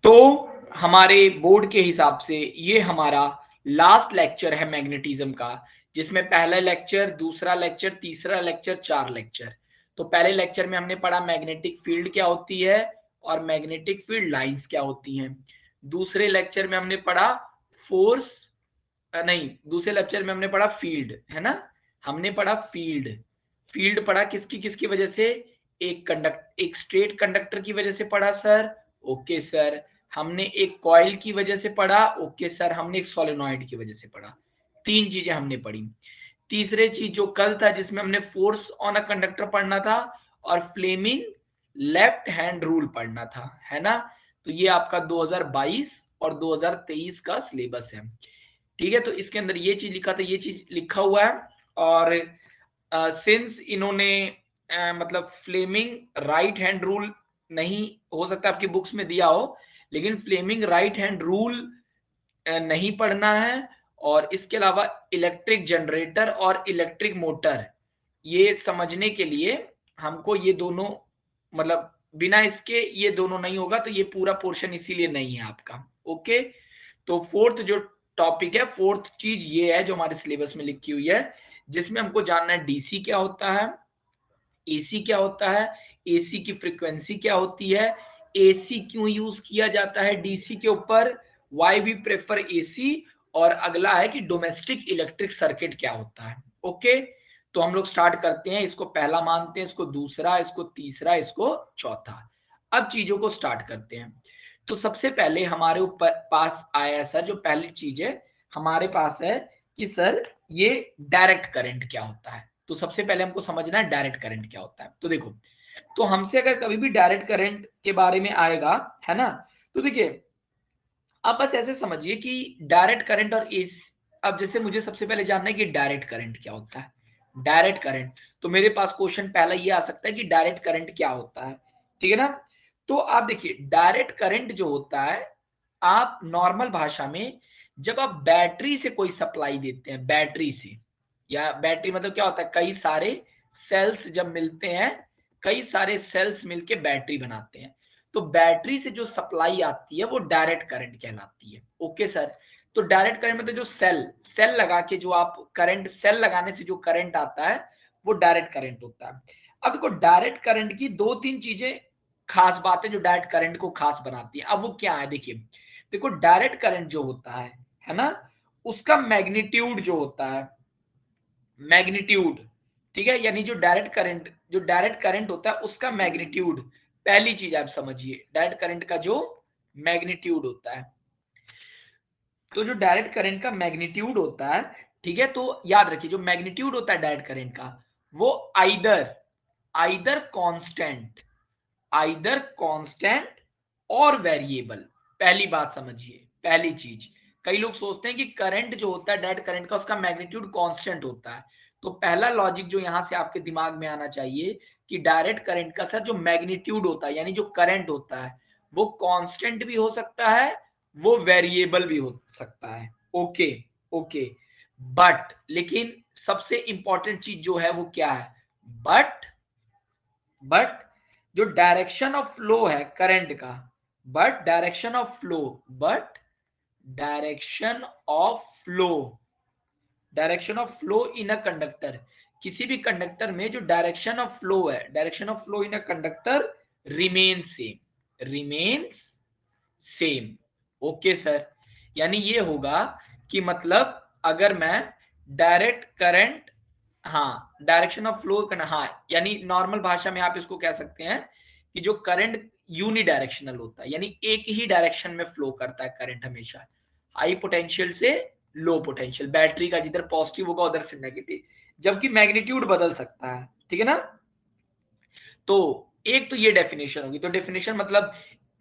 तो हमारे बोर्ड के हिसाब से ये हमारा लास्ट लेक्चर है मैग्नेटिज्म का, जिसमें पहला लेक्चर, दूसरा लेक्चर, तीसरा लेक्चर, 4 लेक्चर। तो पहले लेक्चर में हमने पढ़ा मैग्नेटिक फील्ड क्या होती है और मैग्नेटिक फील्ड लाइंस क्या होती हैं। दूसरे लेक्चर में हमने पढ़ा फोर्स, नहीं, दूसरे लेक्चर में हमने पढ़ा फील्ड, है ना। हमने पढ़ा फील्ड। फील्ड पढ़ा किसकी किसकी वजह से? एक स्ट्रेट कंडक्टर की वजह से पढ़ा सर। Okay sir. हमने एक कॉइल की वजह से पढ़ा। Okay sir. हमने एक सोलेनॉइड की वजह से पढ़ा। 3 चीजें हमने पढ़ी। तीसरे चीज जो कल था, जिसमें हमने फोर्स ऑन अ कंडक्टर पढ़ना था और फ्लेमिंग लेफ्ट हैंड रूल पढ़ना था, है ना। तो ये आपका 2022 और 2023 का सिलेबस है। ठीक है, तो इसके अंदर ये चीज लिखा था, ये चीज लिखा हुआ है। और सिंस इन्होंने मतलब फ्लेमिंग राइट हैंड रूल नहीं, हो सकता आपकी बुक्स में दिया हो, लेकिन फ्लेमिंग राइट हैंड रूल नहीं पढ़ना है। और इसके अलावा इलेक्ट्रिक जनरेटर और इलेक्ट्रिक मोटर, ये समझने के लिए हमको ये दोनों, मतलब बिना इसके ये दोनों नहीं होगा, तो ये पूरा पोर्शन इसीलिए नहीं है आपका। ओके, तो फोर्थ जो टॉपिक है, फोर्थ चीज ये है जो हमारे सिलेबस में लिखी हुई है, जिसमें हमको जानना है डीसी क्या होता है, एसी क्या होता है, एसी की फ्रीक्वेंसी क्या होती है, एसी क्यों यूज किया जाता है डीसी के ऊपर, वाई वी प्रेफर एसी, और अगला है कि डोमेस्टिक इलेक्ट्रिक सर्किट क्या होता है। ओके, तो हम लोग स्टार्ट करते हैं। इसको पहला मानते हैं, इसको दूसरा, इसको तीसरा, इसको चौथा। अब चीजों को स्टार्ट करते हैं। तो सबसे पहले हमारे ऊपर पास आया सर, जो पहली चीज है हमारे पास है कि सर ये डायरेक्ट करंट क्या होता है। तो सबसे पहले हमको समझना है डायरेक्ट करंट क्या होता है। तो देखो, तो हमसे अगर कभी भी डायरेक्ट करंट के बारे में आएगा, है ना, तो देखिए आप बस ऐसे समझिए कि डायरेक्ट करंट और इस, अब जैसे मुझे सबसे पहले जानना है कि डायरेक्ट करंट क्या होता है। डायरेक्ट करंट, तो मेरे पास क्वेश्चन पहला ये आ सकता है कि डायरेक्ट करंट क्या होता है। ठीक है ना। तो आप देखिए डायरेक्ट करंट जो होता है, आप नॉर्मल भाषा में जब आप बैटरी से कोई सप्लाई देते हैं, बैटरी से, या बैटरी मतलब क्या होता है, कई सारे सेल्स जब मिलते हैं, कई सारे सेल्स मिलके बैटरी बनाते हैं, तो बैटरी से जो सप्लाई आती है वो डायरेक्ट करंट कहलाती है। Okay sir. तो डायरेक्ट करंट मतलब जो सेल सेल लगा के जो आप करंट, सेल लगाने से जो करंट आता है वो डायरेक्ट करंट होता है। अब देखो डायरेक्ट करंट की 2-3 चीजें खास बातें जो डायरेक्ट करंट को खास बनाती है। अब वो क्या है, देखिए, देखो डायरेक्ट करंट जो होता है ना, उसका मैग्नीट्यूड जो होता है, मैग्नीट्यूड, ठीक है, यानी जो डायरेक्ट करंट होता है उसका मैग्नीट्यूड, पहली चीज आप समझिए, डायरेक्ट करंट का जो मैग्नीट्यूड होता है, तो जो डायरेक्ट करंट का मैग्नीट्यूड होता है, ठीक है, तो याद रखिए जो मैग्नीट्यूड होता है डायरेक्ट करंट का, वो either either constant, either constant और वेरिएबल। पहली बात समझिए, पहली चीज, कई लोग सोचते हैं कि करंट जो होता है डायरेक्ट करंट का, उसका मैग्नीट्यूड कांस्टेंट होता है। तो पहला लॉजिक जो यहां से आपके दिमाग में आना चाहिए कि डायरेक्ट करंट का सर जो मैग्नीट्यूड होता है, यानी जो करंट होता है, वो कांस्टेंट भी हो सकता है, वो वेरिएबल भी हो सकता है। ओके, ओके, बट लेकिन सबसे इंपॉर्टेंट चीज जो है वो क्या है, बट जो डायरेक्शन ऑफ फ्लो है करंट का, but direction of flow, but direction of flow, direction of flow in a conductor, किसी भी कंडक्टर में जो डायरेक्शन ऑफ फ्लो है, direction of flow in a conductor remains same, remains same. Okay sir, यानी ये होगा कि मतलब अगर मैं डायरेक्ट करंट, हाँ डायरेक्शन ऑफ फ्लो करना, हाँ यानी नॉर्मल भाषा में आप इसको कह सकते हैं कि जो करंट यूनी डायरेक्शनल होता है, यानी एक ही डायरेक्शन में फ्लो करता है करंट हमेशा, हाई पोटेंशियल से लो पोटेंशियल, बैटरी का जिधर पॉजिटिव होगा उधर से नेगेटिव, जबकि मैग्नीट्यूड बदल सकता है। ठीक है ना। तो एक तो ये डेफिनेशन होगी। तो डेफिनेशन मतलब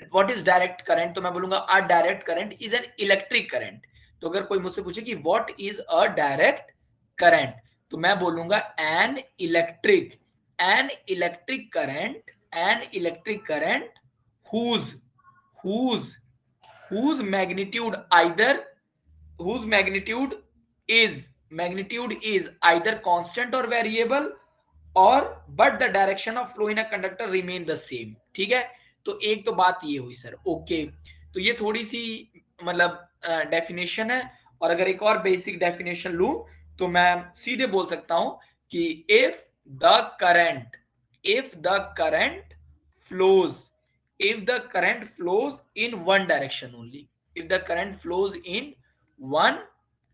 व्हाट इज डायरेक्ट करंट, तो मैं बोलूंगा a direct current is an electric current. तो अगर कोई मुझसे पूछे कि what is a direct current, तो मैं बोलूंगा an electric current, an electric current whose whose whose magnitude either, whose magnitude is either constant or variable, और but the direction of flow in a conductor remain the same। ठीक है, तो एक तो बात ये हुई सर। ओके, तो ये थोड़ी सी मतलब डेफिनेशन है। और अगर एक और बेसिक डेफिनेशन लूं तो मैं सीधे बोल सकता हूं कि if the current flows if the current flows in one direction only, if the current flows in one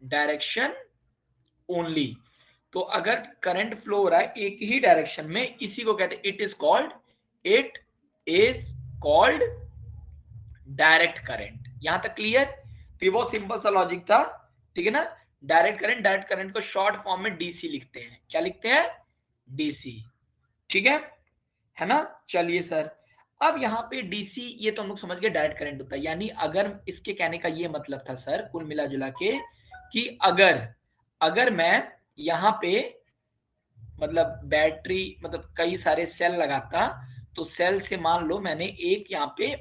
direction only, तो अगर करंट फ्लो हो रहा है एक ही डायरेक्शन में, इसी को कहते हैं it is called direct current. यहां तक क्लियर? तो ये बहुत सिंपल सा लॉजिक था, ठीक है ना। डायरेक्ट करंट को शॉर्ट फॉर्म में डीसी लिखते हैं। क्या लिखते हैं? डीसी, ठीक है ना। चलिए सर, अब यहाँ पे डीसी ये तो हम लोग समझ गए डायरेक्ट करंट होता है, यानी अगर इसके कहने का ये मतलब था सर कुल मिला जुला के कि अगर मैं यहाँ पे मतलब बैटरी मतलब कई सारे सेल लगाता, तो सेल से मान लो मैंने एक यहाँ पे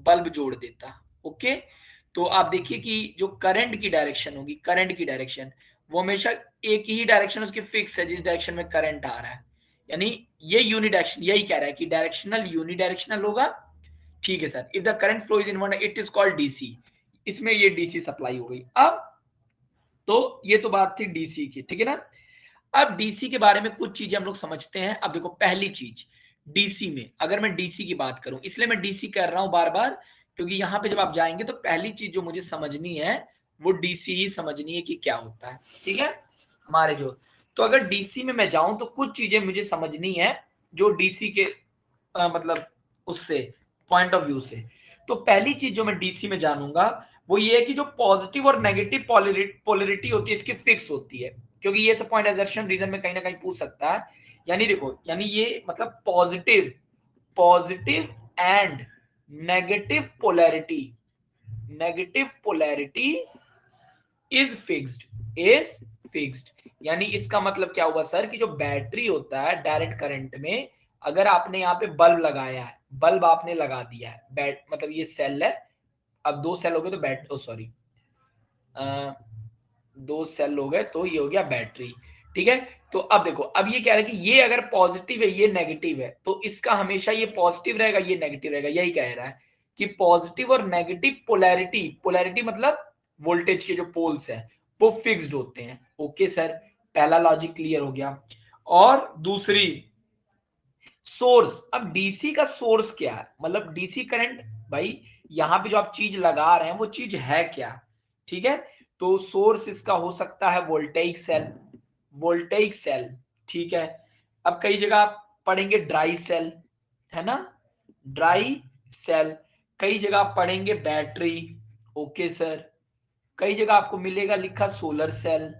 बल्ब जोड़ देता, ओके। तो आप देखिए कि जो करंट की डायरेक्शन होगी, करंट की डायरेक्शन वो हमेशा एक ही डायरेक्शन उसकी फिक्स है, जिस डायरेक्शन में करंट आ रहा है। यानी ये यूनिडायरेक्शन, यही कह रहा है कि डायरेक्शनल यूनिडायरेक्शनल होगा, ठीक है sir. If the current flow is in one it is called DC, इसमें ये डीसी सप्लाई हो गई। अब तो ये तो बात थी डीसी की, ठीक है ना। अब डीसी के बारे में कुछ चीजें हम लोग समझते हैं। अब देखो पहली चीज डीसी में, अगर मैं डीसी की बात करूं, इसलिए मैं डीसी कर रहा हूं बार बार, क्योंकि यहां पे जब आप जाएंगे तो पहली चीज जो मुझे समझनी है वो डीसी ही समझनी है कि क्या होता है, ठीक है हमारे जो। तो अगर डीसी में मैं जाऊं तो कुछ चीजें मुझे समझनी है जो डीसी के मतलब उससे पॉइंट ऑफ व्यू से। तो पहली चीज जो मैं डीसी में जानूंगा वो ये है कि जो पॉजिटिव और नेगेटिव पोलरिटी होती है इसकी फिक्स होती है, क्योंकि ये सब पॉइंट एजर्शन रीजन में कहीं ना कहीं पूछ सकता है। यानी देखो, यानी ये मतलब positive and negative polarity is fixed. यानी इसका मतलब क्या हुआ सर कि जो बैटरी होता है डायरेक्ट करंट में, अगर आपने यहाँ पे बल्ब लगाया है, बल्ब आपने लगा दिया है, बैट मतलब ये सेल है, अब दो सेल हो गए तो बैट ओ सॉरी दो सेल हो गए तो ये हो गया बैटरी, ठीक है। तो अब देखो, अब ये कह रहा है कि ये अगर पॉजिटिव है ये नेगेटिव है, तो इसका हमेशा ये पॉजिटिव रहेगा ये नेगेटिव रहेगा। यही कह रहा है कि पॉजिटिव और नेगेटिव पोलैरिटी मतलब वोल्टेज के जो पोल्स हैं वो फिक्स्ड होते हैं। ओके सर, पहला लॉजिक क्लियर हो गया। और दूसरी सोर्स, अब डीसी का सोर्स क्या है, मतलब डीसी करंट भाई यहां पे जो आप चीज लगा रहे हैं वो चीज है क्या, ठीक है। तो सोर्स इसका हो सकता है वोल्टेइक सेल, ठीक है। अब कई जगह आप पढ़ेंगे ड्राई सेल, है ना, ड्राई सेल। कई जगह आप पढ़ेंगे बैटरी, ओके सर। कई जगह आपको मिलेगा लिखा सोलर सेल।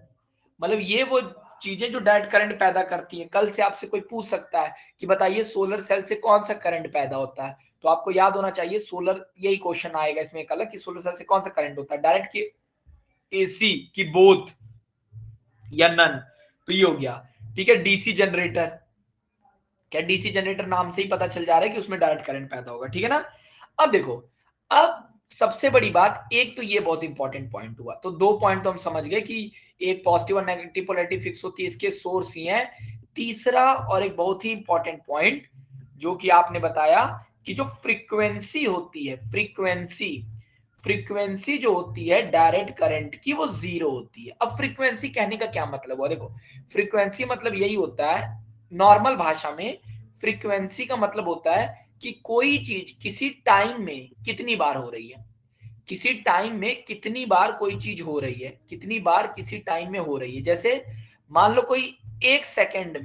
मतलब ये वो चीजें जो डायरेक्ट करंट पैदा करती है। कल से आपसे कोई पूछ सकता है कि बताइए सोलर सेल से कौन सा करंट पैदा होता है, तो आपको याद होना चाहिए सोलर, यही क्वेश्चन आएगा इसमें एक अलग कि सोलर सेल से कौन सा करंट होता है, डायरेक्ट की एसी की बोथ या नन। तो ये हो गया, ठीक है। डीसी जनरेटर, क्या डीसी जनरेटर नाम से ही पता चल जा रहा है कि उसमें डायरेक्ट करंट पैदा होगा, ठीक है ना। अब देखो, अब सबसे बड़ी बात, एक तो ये बहुत इंपॉर्टेंट पॉइंट हुआ, तो दो पॉइंट तो हम समझ गए कि एक पॉजिटिव और नेगेटिव पोलैरिटी फिक्स होती है, इसके सोर्स ही हैं। तीसरा और एक बहुत ही इंपॉर्टेंट पॉइंट जो कि आपने बताया कि जो फ्रीक्वेंसी होती है, फ्रीक्वेंसी जो होती है डायरेक्ट करंट की वो जीरो होती है। अब फ्रीक्वेंसी कहने का क्या मतलब हुआ, देखो फ्रीक्वेंसी मतलब यही होता है नॉर्मल भाषा में, फ्रीक्वेंसी का मतलब होता है कि कोई चीज किसी टाइम में कितनी बार हो रही है, किसी टाइम में कितनी बार कोई चीज हो रही है, कितनी बार किसी टाइम में हो रही है। जैसे मान लो कोई एक सेकंड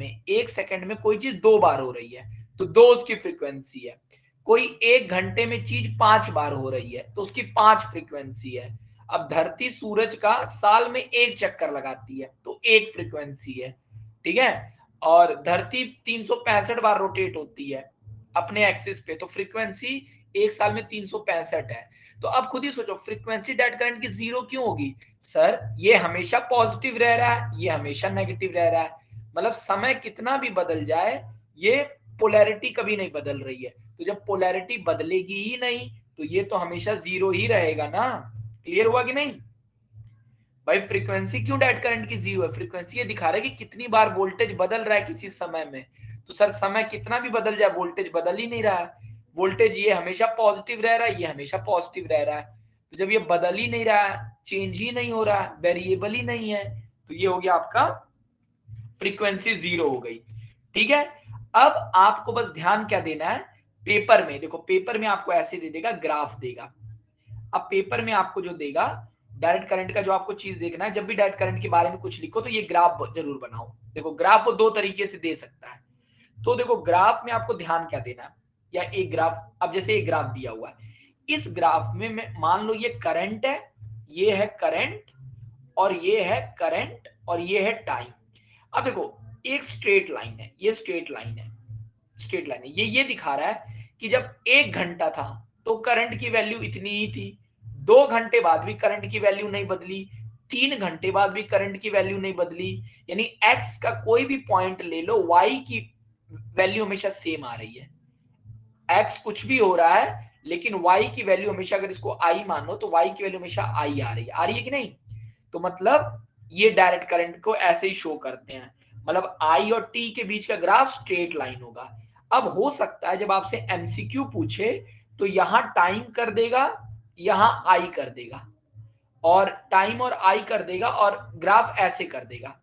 में कोई चीज दो बार हो रही है, तो दो उसकी फ्रीक्वेंसी है। कोई एक घंटे में चीज 5 बार हो रही है तो उसकी 5 फ्रीक्वेंसी है। अब धरती सूरज का साल में एक चक्कर लगाती है तो एक फ्रीक्वेंसी है, ठीक है। और धरती 365 बार रोटेट होती है अपने एक्सिस पे, तो फ्रीक्वेंसी एक साल में 365 है। तो अब खुद ही सोचो फ्रीक्वेंसी डेड करंट की जीरो क्यों होगी सर, ये हमेशा पॉजिटिव रह रहा है, ये हमेशा नेगेटिव रह रहा है। मतलब समय कितना भी बदल जाए ये पोलैरिटी कभी नहीं बदल रही है। तो जब पोलैरिटी बदलेगी ही नहीं तो ये तो हमेशा जीरो ही रहेगा ना। क्लियर हुआ कि नहीं भाई? फ्रीक्वेंसी क्यों डेड करंट की जीरो है? फ्रीक्वेंसी ये दिखा रहा है कि कितनी बार वोल्टेज बदल रहा है किसी समय में। तो सर समय कितना भी बदल जाए वोल्टेज बदल ही नहीं रहा है। वोल्टेज ये हमेशा पॉजिटिव रह रहा है, ये हमेशा पॉजिटिव रह रहा है। तो जब ये बदल ही नहीं रहा है, चेंज ही नहीं हो रहा है, वेरिएबल ही नहीं है, तो ये हो गया आपका फ्रीक्वेंसी 0 हो गई। ठीक है, अब आपको बस ध्यान क्या देना है, पेपर में देखो, पेपर में आपको ऐसे दे देगा, ग्राफ देगा। अब पेपर में आपको जो देगा, डायरेक्ट करंट का जो आपको चीज देखना है, जब भी डायरेक्ट करंट के बारे में कुछ लिखो तो ये ग्राफ जरूर बनाओ। देखो ग्राफ वो दो तरीके से दे सकता है। तो देखो ग्राफ में आपको ध्यान क्या देना है, या एक ग्राफ, अब जैसे एक ग्राफ दिया हुआ है, इस ग्राफ में मान लो ये करंट है, ये है करंट, और ये है करंट, और ये है टाइम। अब देखो एक स्ट्रेट लाइन है, ये स्ट्रेट लाइन है, स्ट्रेट लाइन है, ये दिखा रहा है कि जब 1 घंटा था तो करंट की वैल्यू इतनी ही थी, 2 घंटे बाद भी करंट की वैल्यू नहीं बदली, 3 घंटे बाद भी करंट की वैल्यू नहीं बदली। यानी एक्स का कोई भी पॉइंट ले लो, वाई की वैल्यू हमेशा सेम आ रही है। एक्स कुछ भी हो रहा है, लेकिन वाई की वैल्यू हमेशा, अगर इसको आई मानो तो वाई की वैल्यू हमेशा आई आ रही है कि नहीं? तो मतलब ये डायरेक्ट करंट को ऐसे ही शो करते हैं, मतलब आई और टी के बीच का ग्राफ स्ट्रेट लाइन होगा। अब हो सकता है जब आपसे एमसीक्यू पूछे तो यहां टाइम कर देगा, यहां आई कर देगा, और टाइम और आई कर देगा, और ग्राफ ऐसे कर देगा,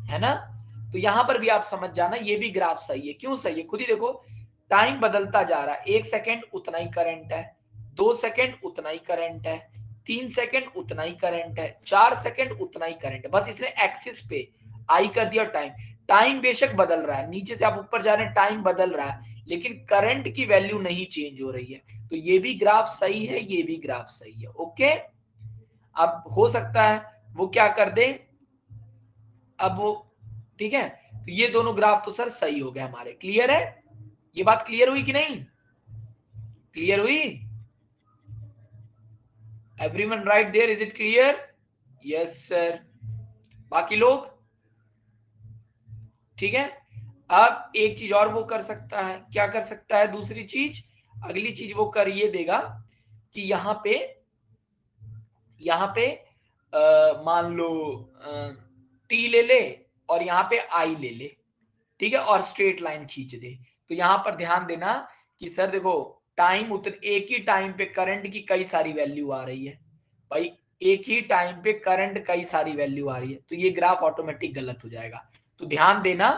है ना? तो यहां पर भी आप समझ जाना, ये भी ग्राफ सही है। क्यों सही है, खुद ही देखो, टाइम बदलता जा रहा है, 1 सेकेंड उतना ही करंट है, 2 सेकेंड उतना ही करंट है, 3 सेकेंड उतना ही करंट है, 4 सेकेंड उतना ही करंट है। बस इसने एक्सिस पे आई कर दिया, टाइम टाइम बेशक बदल रहा है, नीचे से आप ऊपर जा रहे हैं टाइम बदल रहा है, लेकिन करंट की वैल्यू नहीं चेंज हो रही है। तो ये भी ग्राफ सही है, ये भी ग्राफ सही है। ओके, अब हो सकता है वो क्या कर दे, अब वो, ठीक है, तो ये दोनों ग्राफ तो सर सही हो गए हमारे। क्लियर है? ये बात क्लियर हुई कि नहीं? क्लियर हुई? Everyone right there, is it clear? Yes sir. बाकी लोग ठीक है? अब एक चीज और वो कर सकता है, क्या कर सकता है दूसरी चीज, अगली चीज वो कर ये देगा कि यहाँ पे मान लो टी ले ले, और यहाँ पे आई ले ले, ठीक है, और स्ट्रेट लाइन खींच दे। तो यहां पर ध्यान देना कि सर देखो, टाइम एक ही टाइम पे करंट की कई सारी वैल्यू आ रही है भाई, एक ही टाइम पे करंट कई सारी वैल्यू आ रही है, तो ये ग्राफ ऑटोमेटिक गलत हो जाएगा। तो ध्यान देना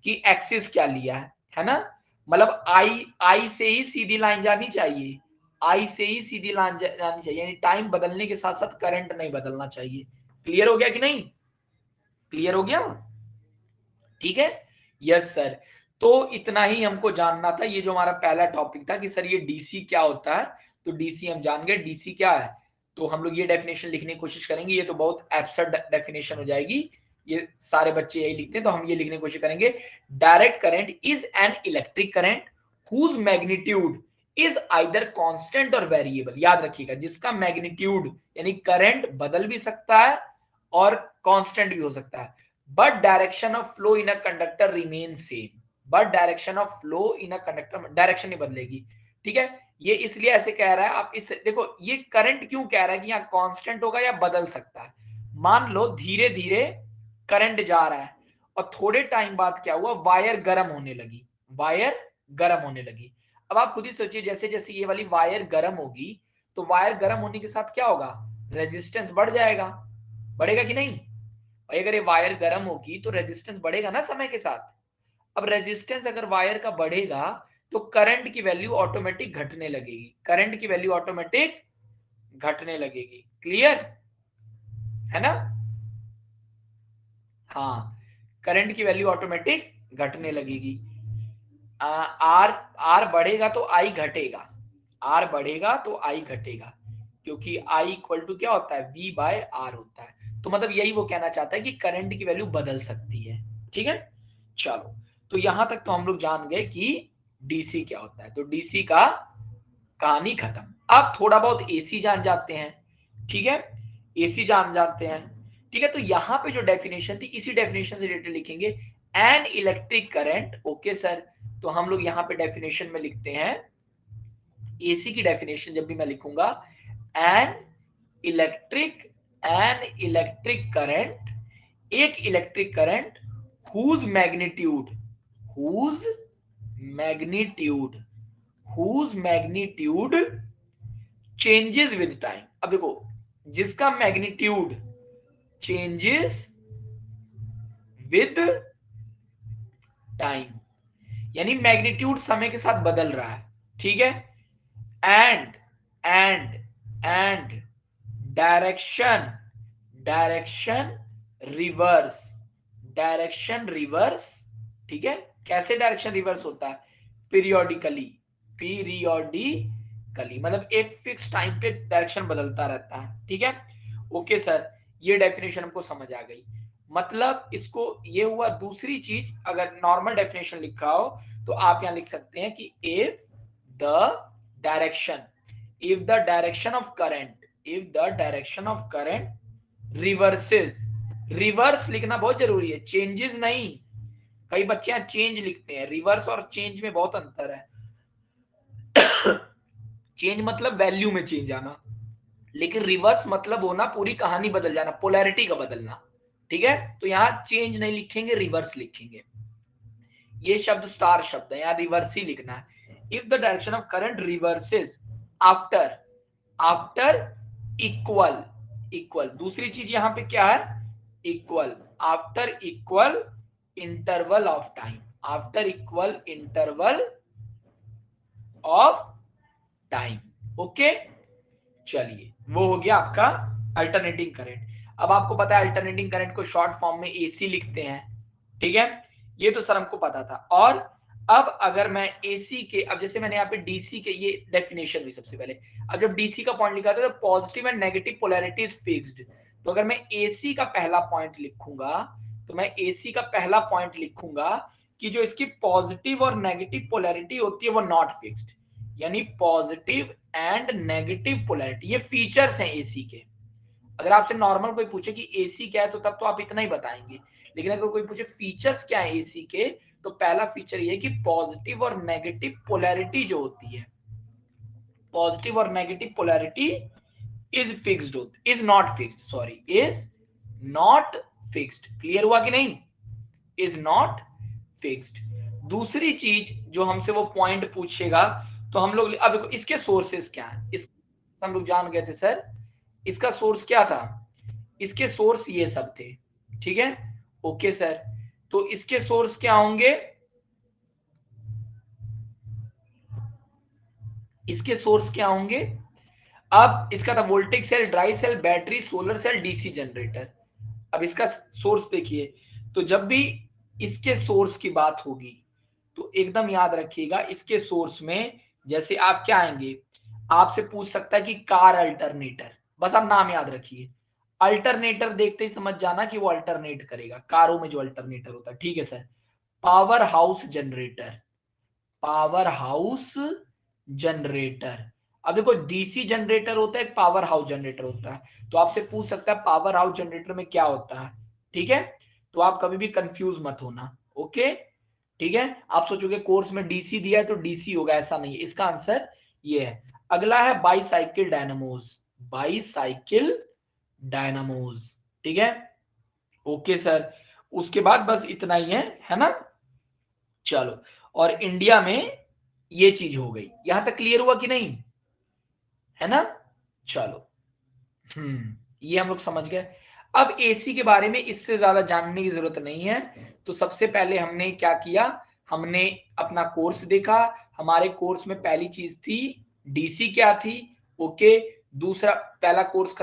कि एक्सिस क्या लिया है ना? मतलब आई आई से ही सीधी लाइन जानी चाहिए, आई से ही सीधी लाइन जानी चाहिए, यानी टाइम बदलने के साथ साथ करंट नहीं बदलना चाहिए। क्लियर हो गया कि नहीं? क्लियर हो गया? ठीक है, यस सर। तो इतना ही हमको जानना था, ये जो हमारा पहला टॉपिक था कि सर ये डीसी क्या होता है, तो डीसी हम जान गए, डीसी क्या है। तो हम लोग ये डेफिनेशन लिखने की कोशिश करेंगे, ये तो बहुत एब्सर्ड डेफिनेशन हो जाएगी, ये सारे बच्चे यही लिखते हैं, तो हम ये लिखने की कोशिश करेंगे, direct current is an electric current whose magnitude is either constant और वेरिएबल। याद रखिएगा, जिसका मैग्नीट्यूड यानी करंट बदल भी सकता है और कांस्टेंट भी हो सकता है, but direction of flow in a conductor remains same, but direction of flow in a conductor, direction नहीं बदलेगी। ठीक है, ये इसलिए ऐसे कह रहा है, आप इस देखो ये करंट क्यों कह रहा है कि यहाँ कांस्टेंट होगा या बदल सकता है। मान लो धीरे धीरे करंट जा रहा है, और थोड़े टाइम बाद क्या हुआ, वायर गर्म होने लगी, वायर गर्म होने लगी। अब आप खुद ही सोचिए, जैसे जैसे ये वाली वायर गर्म होगी, तो वायर गर्म होने के साथ क्या होगा, रेजिस्टेंस बढ़ जाएगा, बढ़ेगा कि नहीं? और अगर ये वायर गर्म होगी तो रेजिस्टेंस बढ़ेगा ना समय के साथ। अब रेजिस्टेंस अगर वायर का बढ़ेगा तो करंट की वैल्यू ऑटोमेटिक घटने लगेगी, करंट की वैल्यू ऑटोमेटिक घटने लगेगी। क्लियर है ना? हाँ, करंट की वैल्यू ऑटोमेटिक घटने लगेगी। आर आर बढ़ेगा तो आई घटेगा, आर बढ़ेगा तो आई घटेगा, क्योंकि आई इक्वल टू क्या होता है, वी बाय आर होता है। तो मतलब यही वो कहना चाहता है कि करंट की वैल्यू बदल सकती है। ठीक है, चलो, तो यहां तक तो हम लोग जान गए कि डीसी क्या होता है, तो डीसी का कहानी खत्म। अब थोड़ा बहुत एसी जान जाते हैं। ठीक है, एसी जान जाते हैं। ठीक है, तो यहां पे जो डेफिनेशन थी, इसी डेफिनेशन से रिलेटेड लिखेंगे, N electric current. Okay sir, तो हम लोग यहां पे डेफिनेशन में लिखते हैं, एसी की डेफिनेशन जब भी मैं लिखूंगा, एन इलेक्ट्रिक करंट, एक electric current whose magnitude whose magnitude changes with time। अब देखो, जिसका मैग्नीट्यूड चेंजेस विद टाइम, यानी मैग्नीट्यूड समय के साथ बदल रहा है, ठीक है। And and and direction direction reverse direction reverse, ठीक है। कैसे डायरेक्शन रिवर्स होता है? पीरियोडिकली पीरियोडिकली, मतलब एक फिक्स टाइम पे डायरेक्शन बदलता रहता है, ठीक है। ओके सर, ये डेफिनेशन हमको समझ आ गई। मतलब इसको, ये हुआ दूसरी चीज। अगर नॉर्मल डेफिनेशन लिखा हो तो आप यहां लिख सकते हैं कि if the direction if the direction of current if the direction of current reverses, reverse लिखना बहुत जरूरी है, चेंजेस नहीं। कई बच्चे यहाँ चेंज लिखते हैं, रिवर्स और चेंज में बहुत अंतर है। चेंज मतलब वैल्यू में चेंज आना, लेकिन रिवर्स मतलब होना पूरी कहानी बदल जाना, पोलैरिटी का बदलना, ठीक है। तो यहाँ चेंज नहीं लिखेंगे, रिवर्स लिखेंगे। ये शब्द स्टार शब्द है, यहाँ रिवर्स ही लिखना है। If the direction of current reverses after after equal equal, दूसरी चीज यहां पे क्या है? Equal, after equal interval of time, after equal interval of time. Okay, चलिए वो हो गया आपका अल्टरनेटिंग करंट। अब आपको पता है अल्टरनेटिंग करंट को शॉर्ट फॉर्म में एसी लिखते हैं, ठीक है। ये तो सर हमको पता था। और अब अगर मैं एसी के, अब जैसे मैंने यहाँ पे डीसी के, ये डेफिनेशन हुई सबसे पहले। अब जब डीसी का पॉइंट लिखा था तो positive and negative polarity is fixed, तो अगर मैं एसी का पहला पॉइंट लिखूंगा तो मैं एसी का पहला पॉइंट लिखूंगा कि जो इसकी पॉजिटिव और नेगेटिव पोलैरिटी होती है वो नॉट फिक्स्ड, यानी पॉजिटिव एंड नेगेटिव पोलैरिटी, ये फीचर्स हैं एसी के। अगर आपसे नॉर्मल कोई पूछे कि एसी क्या है तो तब तो आप इतना ही बताएंगे, लेकिन अगर कोई पूछे फीचर्स क्या है एसी के, तो पहला फीचर ये है कि पॉजिटिव और नेगेटिव पोलैरिटी जो होती है, पॉजिटिव और नेगेटिव पोलैरिटी इज फिक्स्ड होती, is not fixed, sorry, is not fixed. Clear हुआ कि नहीं? Is not fixed. दूसरी चीज जो हमसे वो पॉइंट पूछेगा, तो हम लोग अब देखो इसके सोर्सेस क्या है, इस हम लोग जान गए थे सर, इसका सोर्स क्या था? इसके सोर्स ये सब थे, ठीक है। ओके सर, तो इसके सोर्स क्या होंगे? इसके सोर्स क्या होंगे? अब इसका था voltage cell, dry cell, battery, solar cell, DC generator. अब इसका सोर्स देखिए, तो जब भी इसके सोर्स की बात होगी तो एकदम याद रखिएगा, इसके सोर्स में जैसे आप क्या आएंगे, आपसे पूछ सकता है कि कार अल्टरनेटर, बस आप नाम याद रखिए। अल्टरनेटर देखते ही समझ जाना कि वो अल्टरनेट करेगा, कारों में जो अल्टरनेटर होता है, ठीक है sir. Power house generator, power house generator. अब देखो डीसी जनरेटर होता है, एक पावर हाउस जनरेटर होता है, तो आपसे पूछ सकता है पावर हाउस जनरेटर में क्या होता है, ठीक है। तो आप कभी भी कंफ्यूज मत होना, ओके, ठीक है। आप सोचोगे कोर्स में डीसी दिया है तो डीसी होगा, ऐसा नहीं है, इसका आंसर ये है। अगला है बाईसाइकिल डायनामोज, बाईसाइकिल डायनामोज, ठीक है। ओके सर, उसके बाद बस इतना ही है ना। चलो, और इंडिया में ये चीज हो गई, यहां तक क्लियर हुआ कि नहीं, है ना। चलो, ये हम लोग समझ गए। अब एसी के बारे में इससे ज्यादा जानने की जरूरत नहीं है। तो सबसे पहले हमने क्या किया, हमने अपना कोर्स देखा। हमारे कोर्स में पहली चीज थी डीसी क्या थी, ओके। दूसरा, पहला कोर्स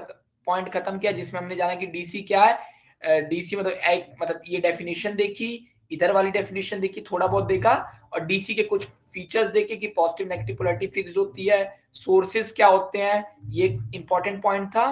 पॉइंट खत्म किया जिसमें हमने जाना कि डीसी क्या है। डीसी मतलब मतलब ये डेफिनेशन देखी, इधर वाली डेफिनेशन देखी, थोड़ा बहुत देखा, और डीसी के कुछ फीचर्स देखे कि पॉजिटिव नेगेटिव पोलैरिटी फिक्स्ड होती है, सोर्सेज क्या होते हैं, ये इंपॉर्टेंट पॉइंट था,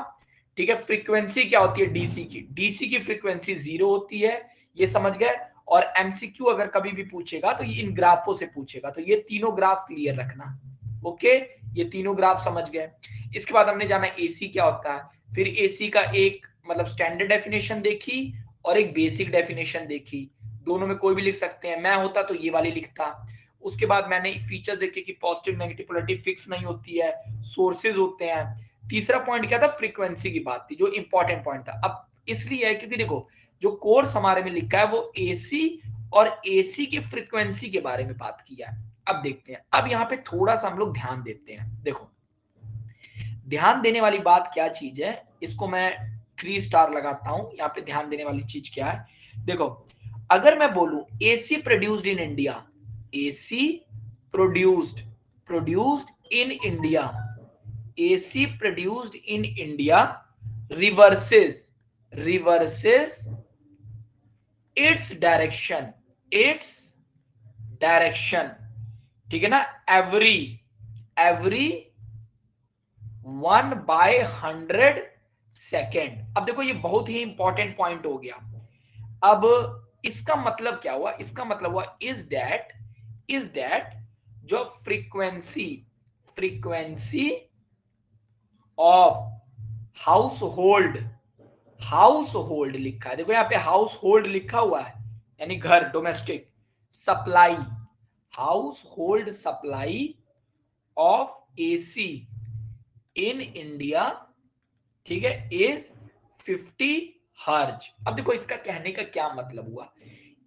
ठीक है। फ्रीक्वेंसी क्या होती है डीसी की, डीसी की फ्रीक्वेंसी 0 होती है, ये समझ गए। और एमसीक्यू अगर कभी भी पूछेगा तो ये इन ग्राफों से पूछेगा, तो ये तीनों ग्राफ क्लियर रखना, ओके। ये तीनों ग्राफ समझ गए। इसके बाद हमने जाना एसी क्या होता है, फिर एसी का एक मतलब स्टैंडर्ड डेफिनेशन देखी और एक बेसिक डेफिनेशन देखी, दोनों में कोई भी लिख सकते हैं, मैं होता तो ये वाली लिखता। उसके बाद मैंने फीचर देखे कि पॉजिटिव नेगेटिव पोलैरिटी फिक्स नहीं होती है, सोर्सेज होते हैं। तीसरा पॉइंट क्या था, फ्रीक्वेंसी की बात थी, जो इंपॉर्टेंट पॉइंट था। अब इसलिए है क्योंकि देखो जो कोर्स हमारे में लिखा है वो एसी और एसी की फ्रीक्वेंसी के बारे में बात किया है। अब देखते हैं, अब यहाँ पे थोड़ा सा हम लोग ध्यान देते हैं। देखो ध्यान देने वाली बात क्या चीज है, इसको मैं 3 स्टार लगाता हूं। यहाँ पे ध्यान देने वाली चीज क्या है, देखो अगर मैं बोलूं AC produced in India, AC produced in India, AC produced in India reverses its direction, ठीक है ना, एवरी 1/100 सेकेंड। अब देखो ये बहुत ही इंपॉर्टेंट पॉइंट हो गया। अब इसका मतलब क्या हुआ, इसका मतलब हुआ इज दैट जो फ्रीक्वेंसी ऑफ हाउस होल्ड लिखा है, देखो यहाँ पे हाउस होल्ड लिखा हुआ है यानी घर, domestic supply, house hold supply of AC in India, ठीक है, इज 50 हर्ज। अब देखो इसका कहने का क्या मतलब हुआ,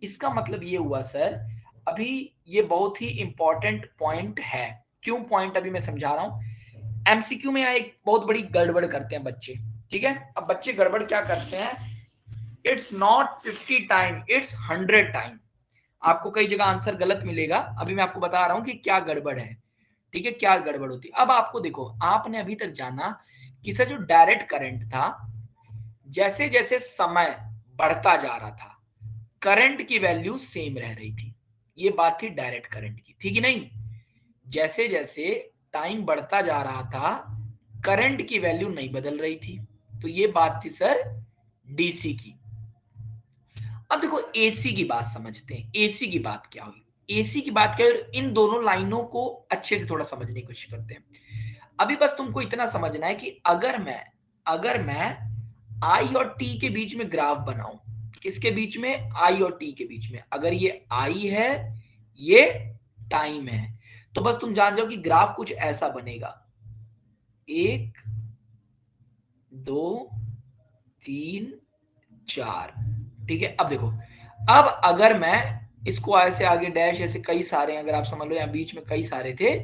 इसका मतलब ये हुआ सर, अभी ये बहुत ही इंपॉर्टेंट पॉइंट है। क्यों पॉइंट अभी मैं समझा रहा हूं। एमसीक्यू में एक बहुत बड़ी गड़बड़ करते हैं बच्चे, ठीक है। अब बच्चे गड़बड़ क्या करते हैं, it's not 50 time, it's 100 time. आपको कई जगह आंसर गलत मिलेगा, अभी मैं आपको बता रहा हूं कि क्या गड़बड़ है, ठीक है, क्या गड़बड़ होती है। अब आपको देखो, आपने अभी तक जाना कि सर जो डायरेक्ट करंट था, जैसे जैसे समय बढ़ता जा रहा था करंट की वैल्यू सेम रह रही थी, ये बात थी डायरेक्ट करंट की, थी कि नहीं। जैसे जैसे टाइम बढ़ता जा रहा था करंट की वैल्यू नहीं बदल रही थी, तो ये बात थी सर डीसी की। अब देखो एसी की बात समझते हैं, एसी की बात क्या हुई, एसी की बात क्या हुई, इन दोनों लाइनों को अच्छे से थोड़ा समझने की कोशिश करते हैं। अभी बस तुमको इतना समझना है कि अगर मैं आई और टी के बीच में ग्राफ बनाऊं, किसके बीच में, आई और टी के बीच में, अगर ये आई है ये टाइम है, तो बस तुम जान जाओ कि ग्राफ कुछ ऐसा बनेगा, 1 2 3 4, ठीक है। अब देखो, अब अगर मैं इसको ऐसे आगे डैश ऐसे कई सारे, अगर आप समझ लो यहाँ बीच में कई सारे थे,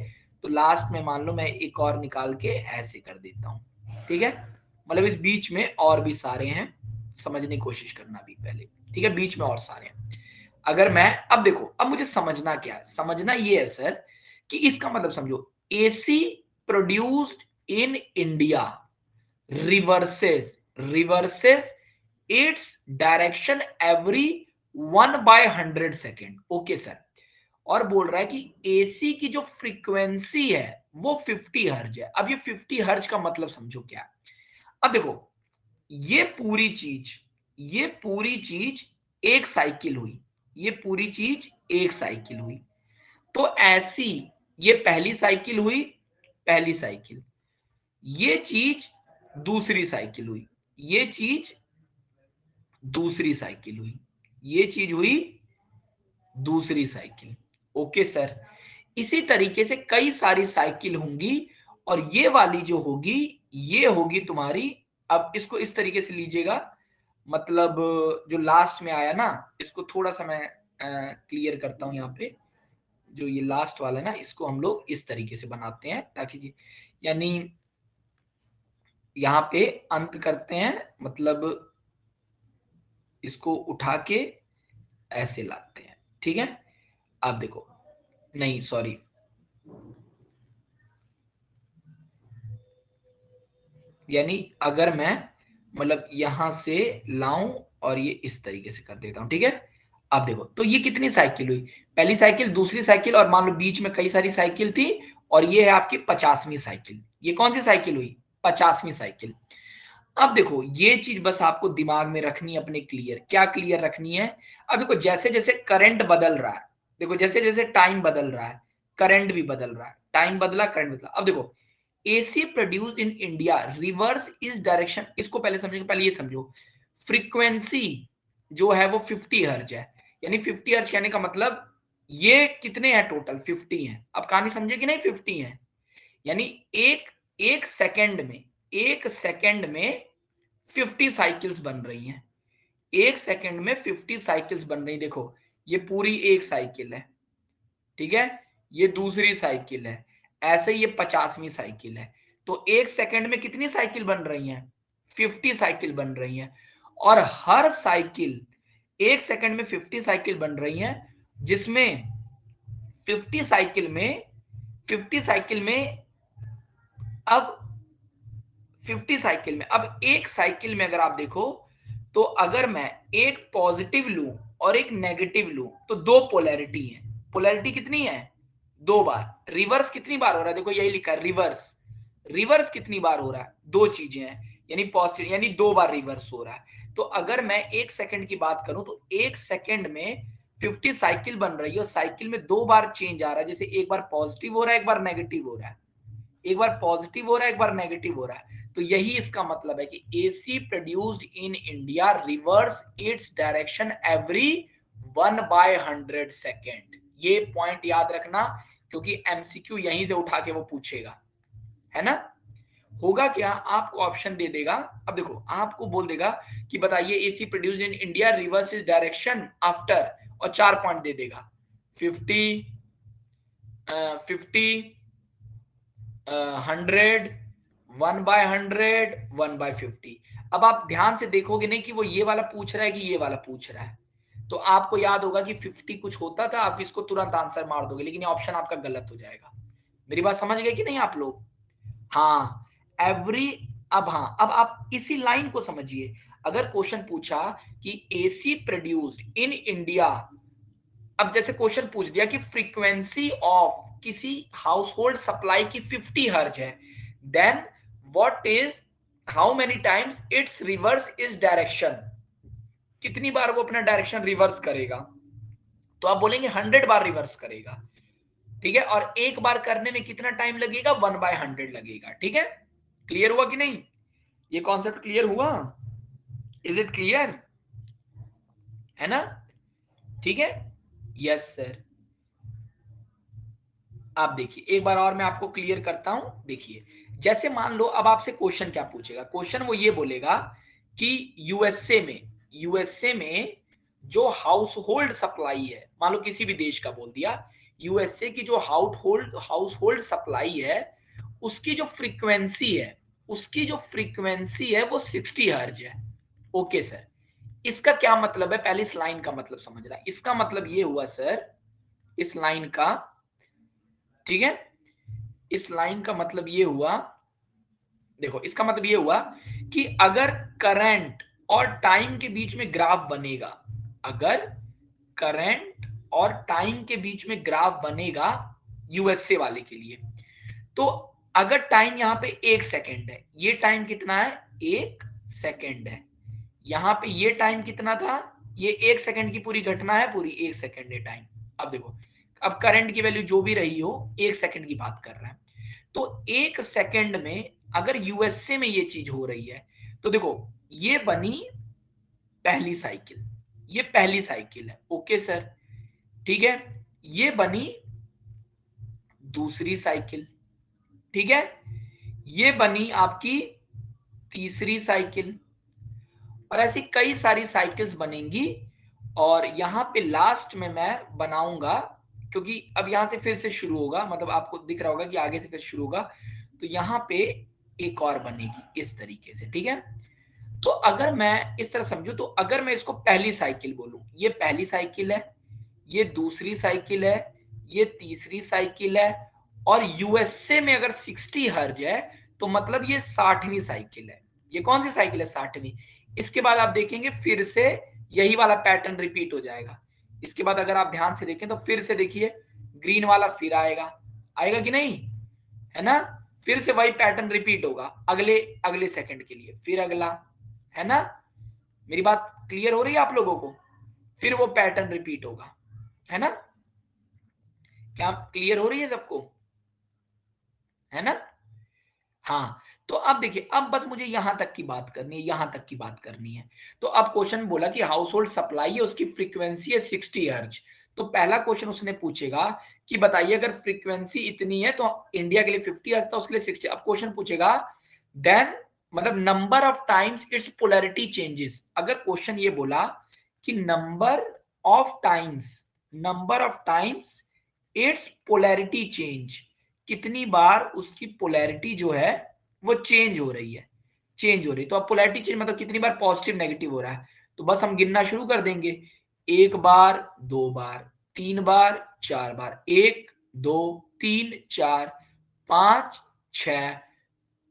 तो लास्ट में मान लो मैं एक और निकाल के ऐसे कर देता हूं, ठीक है। मतलब इस बीच में और भी सारे हैं, समझने की कोशिश करना भी पहले, ठीक है, बीच में और सारे हैं। अगर मैं, अब देखो, अब मुझे समझना क्या है, समझना ये है सर कि इसका मतलब समझो, AC produced in India reverses it's direction every 1/100 second, okay sir. और बोल रहा है कि एसी की जो फ्रीक्वेंसी है वो 50 हर्ज है। अब ये 50 हर्ज का मतलब समझो क्या है। अब देखो ये पूरी चीज एक साइकिल हुई, ये पूरी चीज एक साइकिल हुई, तो ऐसी ये पहली साइकिल हुई, पहली साइकिल, ये चीज दूसरी साइकिल हुई, ये चीज दूसरी साइकिल हुई, ये चीज हुई दूसरी साइकिल, ओके सर। इसी तरीके से कई सारी साइकिल होंगी, और ये वाली जो होगी ये होगी तुम्हारी, अब इसको इस तरीके से लीजिएगा, मतलब जो लास्ट में आया ना, इसको थोड़ा सा मैं क्लियर करता हूं। यहाँ पे जो ये लास्ट वाला है ना, इसको हम लोग इस तरीके से बनाते हैं ताकि यानी यहाँ पे अंत करते हैं, मतलब इसको उठा के ऐसे लाते हैं, ठीक है। आप देखो, नहीं सॉरी, यानी अगर मैं मतलब यहां से लाऊं और ये इस तरीके से कर देता हूं, ठीक है। अब देखो, तो ये कितनी साइकिल हुई, पहली साइकिल, दूसरी साइकिल, और मान लो बीच में कई सारी साइकिल थी, और ये है आपकी 50वीं साइकिल। ये कौन सी साइकिल हुई, 50वीं साइकिल। अब देखो ये चीज बस आपको दिमाग में रखनी है अपने, क्लियर, क्या क्लियर रखनी है। अब देखो जैसे जैसे करंट बदल रहा है, देखो जैसे जैसे टाइम बदल रहा है करंट भी बदल रहा है, टाइम बदला करंट बदला। अब देखो AC produced in India reverse इस डायरेक्शन, इसको पहले समझेंगे, पहले ये समझो, फ्रीक्वेंसी जो है वो 50 हर्ज है, यानी 50 हर्ज कहने का मतलब ये कितने हैं टोटल, 50 हैं। अब कहानी समझे कि नहीं, 50 हैं, यानी एक एक सेकंड में, एक सेकंड में 50 साइकिल्स बन रही हैं, एक सेकंड में 50 साइकिल्स बन रही। देखो ये पूरी एक साइकिल है, ठीक है, ये दूसरी साइकिल है, ऐसे ये 50वीं साइकिल है। तो एक सेकंड में कितनी साइकिल बन रही हैं? 50 साइकिल बन रही हैं। और हर साइकिल, एक सेकंड में 50 साइकिल बन रही हैं, जिसमें 50 साइकिल में 50 साइकिल में अब 50 साइकिल में अब एक साइकिल में अगर आप देखो, तो अगर मैं एक पॉजिटिव लूं और एक नेगेटिव लूं, तो दो पोलैरिटी है। पोलैरिटी कितनी है? दो बार। रिवर्स कितनी बार हो रहा है? देखो यही लिखा है रिवर्स। रिवर्स कितनी बार हो रहा है? दो चीजें हैं, यानी पॉजिटिव, यानी दो बार रिवर्स हो रहा है। तो अगर मैं एक सेकंड की बात करूं, तो एक सेकंड में 50 साइकिल बन रही है और साइकिल में दो बार चेंज आ रहा है। जैसे एक बार पॉजिटिव हो रहा है, एक बार नेगेटिव हो रहा है, एक बार पॉजिटिव हो रहा है, एक बार नेगेटिव हो रहा है। तो यही इसका मतलब है कि AC produced in India reverse its direction every 1/100 second. ये पॉइंट याद रखना, क्योंकि एमसीक्यू यहीं से उठा के वो पूछेगा, है ना। होगा क्या, आपको ऑप्शन दे देगा। अब देखो, आपको बोल देगा कि बताइए AC produced in India reverse is direction after, और 4 पॉइंट दे देगा, 50, 50, 100, 1/100, 1/50। अब आप ध्यान से देखोगे नहीं कि वो ये वाला पूछ रहा है कि ये वाला पूछ रहा है। तो आपको याद होगा कि 50 कुछ होता था, आप इसको तुरंत आंसर मार दोगे, लेकिन ये ऑप्शन आपका गलत हो जाएगा। मेरी बात समझ गए कि नहीं आप लोग? हाँ, एवरी। अब हाँ, अब आप इसी लाइन को समझिए। अगर क्वेश्चन पूछा कि एसी प्रोड्यूस्ड इन इंडिया, अब जैसे क्वेश्चन पूछ दिया कि फ्रीक्वेंसी ऑफ किसी हाउस होल्ड सप्लाई की 50 हर्ज है, then what is, how many times its reverse is direction, कितनी बार वो अपना डायरेक्शन रिवर्स करेगा? तो आप बोलेंगे 100 बार रिवर्स करेगा, ठीक है। और एक बार करने में कितना टाइम लगेगा? 1/100 लगेगा, ठीक है। क्लियर हुआ कि नहीं? ये कॉन्सेप्ट क्लियर हुआ? Is it clear? है ना? ठीक है, यस सर। आप देखिए, एक बार और मैं आपको क्लियर करता हूं। देखिए, जैसे मान लो अब आपसे क्वेश्चन क्या पूछेगा, क्वेश्चन वो ये बोलेगा कि यूएसए में जो हाउस होल्ड सप्लाई है, मान लो किसी भी देश का बोल दिया, यूएसए की जो हाउस होल्ड सप्लाई है, उसकी जो फ्रीक्वेंसी है, वो 60 हर्ज है। ओके सर, इसका क्या मतलब है? पहले इस लाइन का मतलब समझ रहा है। इसका मतलब ये हुआ सर, इस लाइन का, ठीक है, इस लाइन का मतलब ये हुआ, देखो इसका मतलब ये हुआ कि अगर करंट और टाइम के बीच में ग्राफ बनेगा, अगर करंट और टाइम के बीच में ग्राफ बनेगा यूएसए वाले के लिए, तो अगर टाइम यहां पे 1 सेकेंड है, ये टाइम कितना है? 1 सेकेंड है। यहां पे ये टाइम कितना था? ये 1 सेकेंड की पूरी घटना है, पूरी 1 सेकेंड है टाइम। अब देखो, अब करंट की वैल्यू जो भी रही हो, 1 सेकेंड की बात कर रहा है। तो 1 सेकेंड में अगर यूएसए में ये चीज हो रही है, तो देखो ये बनी पहली साइकिल, ये पहली साइकिल है, ओके सर, ठीक है। ये बनी दूसरी साइकिल, ठीक है। ये बनी आपकी तीसरी साइकिल, और ऐसी कई सारी साइकिल्स बनेंगी। और यहां पे लास्ट में मैं बनाऊंगा, क्योंकि अब यहां से फिर से शुरू होगा, मतलब आपको दिख रहा होगा कि आगे से फिर शुरू होगा, तो यहां पे एक और बनेगी इस तरीके से, ठीक है। तो अगर मैं इस तरह समझू, तो अगर मैं इसको पहली साइकिल बोलूं, ये पहली साइकिल है, ये दूसरी साइकिल है, ये तीसरी साइकिल है, और यूएसए में अगर 60 हर्ज है, तो मतलब ये 60वीं साइकिल है। ये कौन सी साइकिल है? 60वीं। इसके बाद आप देखेंगे फिर से यही वाला पैटर्न रिपीट हो जाएगा। इसके बाद अगर आप ध्यान से देखें, तो फिर से देखिए ग्रीन वाला फिर आएगा, आएगा कि नहीं, है ना। फिर से वही पैटर्न रिपीट होगा अगले अगले सेकंड के लिए, फिर अगला, है ना। मेरी बात क्लियर हो रही है आप लोगों को? फिर वो पैटर्न रिपीट होगा, है ना। क्या क्लियर हो रही है सबको? है ना। हाँ, तो अब देखिए, अब बस मुझे यहां तक की बात करनी है, यहां तक की बात करनी है। तो अब क्वेश्चन बोला कि हाउस होल्ड सप्लाई है, उसकी फ्रीक्वेंसी है 60 हर्ज। तो पहला क्वेश्चन उसने पूछेगा कि बताइए अगर फ्रीक्वेंसी इतनी है, तो इंडिया के लिए 50 हर्ज था, उसके लिए 60। अब क्वेश्चन पूछेगा देन, मतलब number of times its polarity changes. अगर क्वेश्चन ये बोला कि number of times its polarity change, कितनी बार उसकी पोलैरिटी जो है वो चेंज हो रही है, चेंज हो रही है। तो अब पोलैरिटी चेंज मतलब कितनी बार पॉजिटिव नेगेटिव हो रहा है। तो बस हम गिनना शुरू कर देंगे, 1 बार, 2 बार, 3 बार, 4 बार, 1 2 3 4 5 6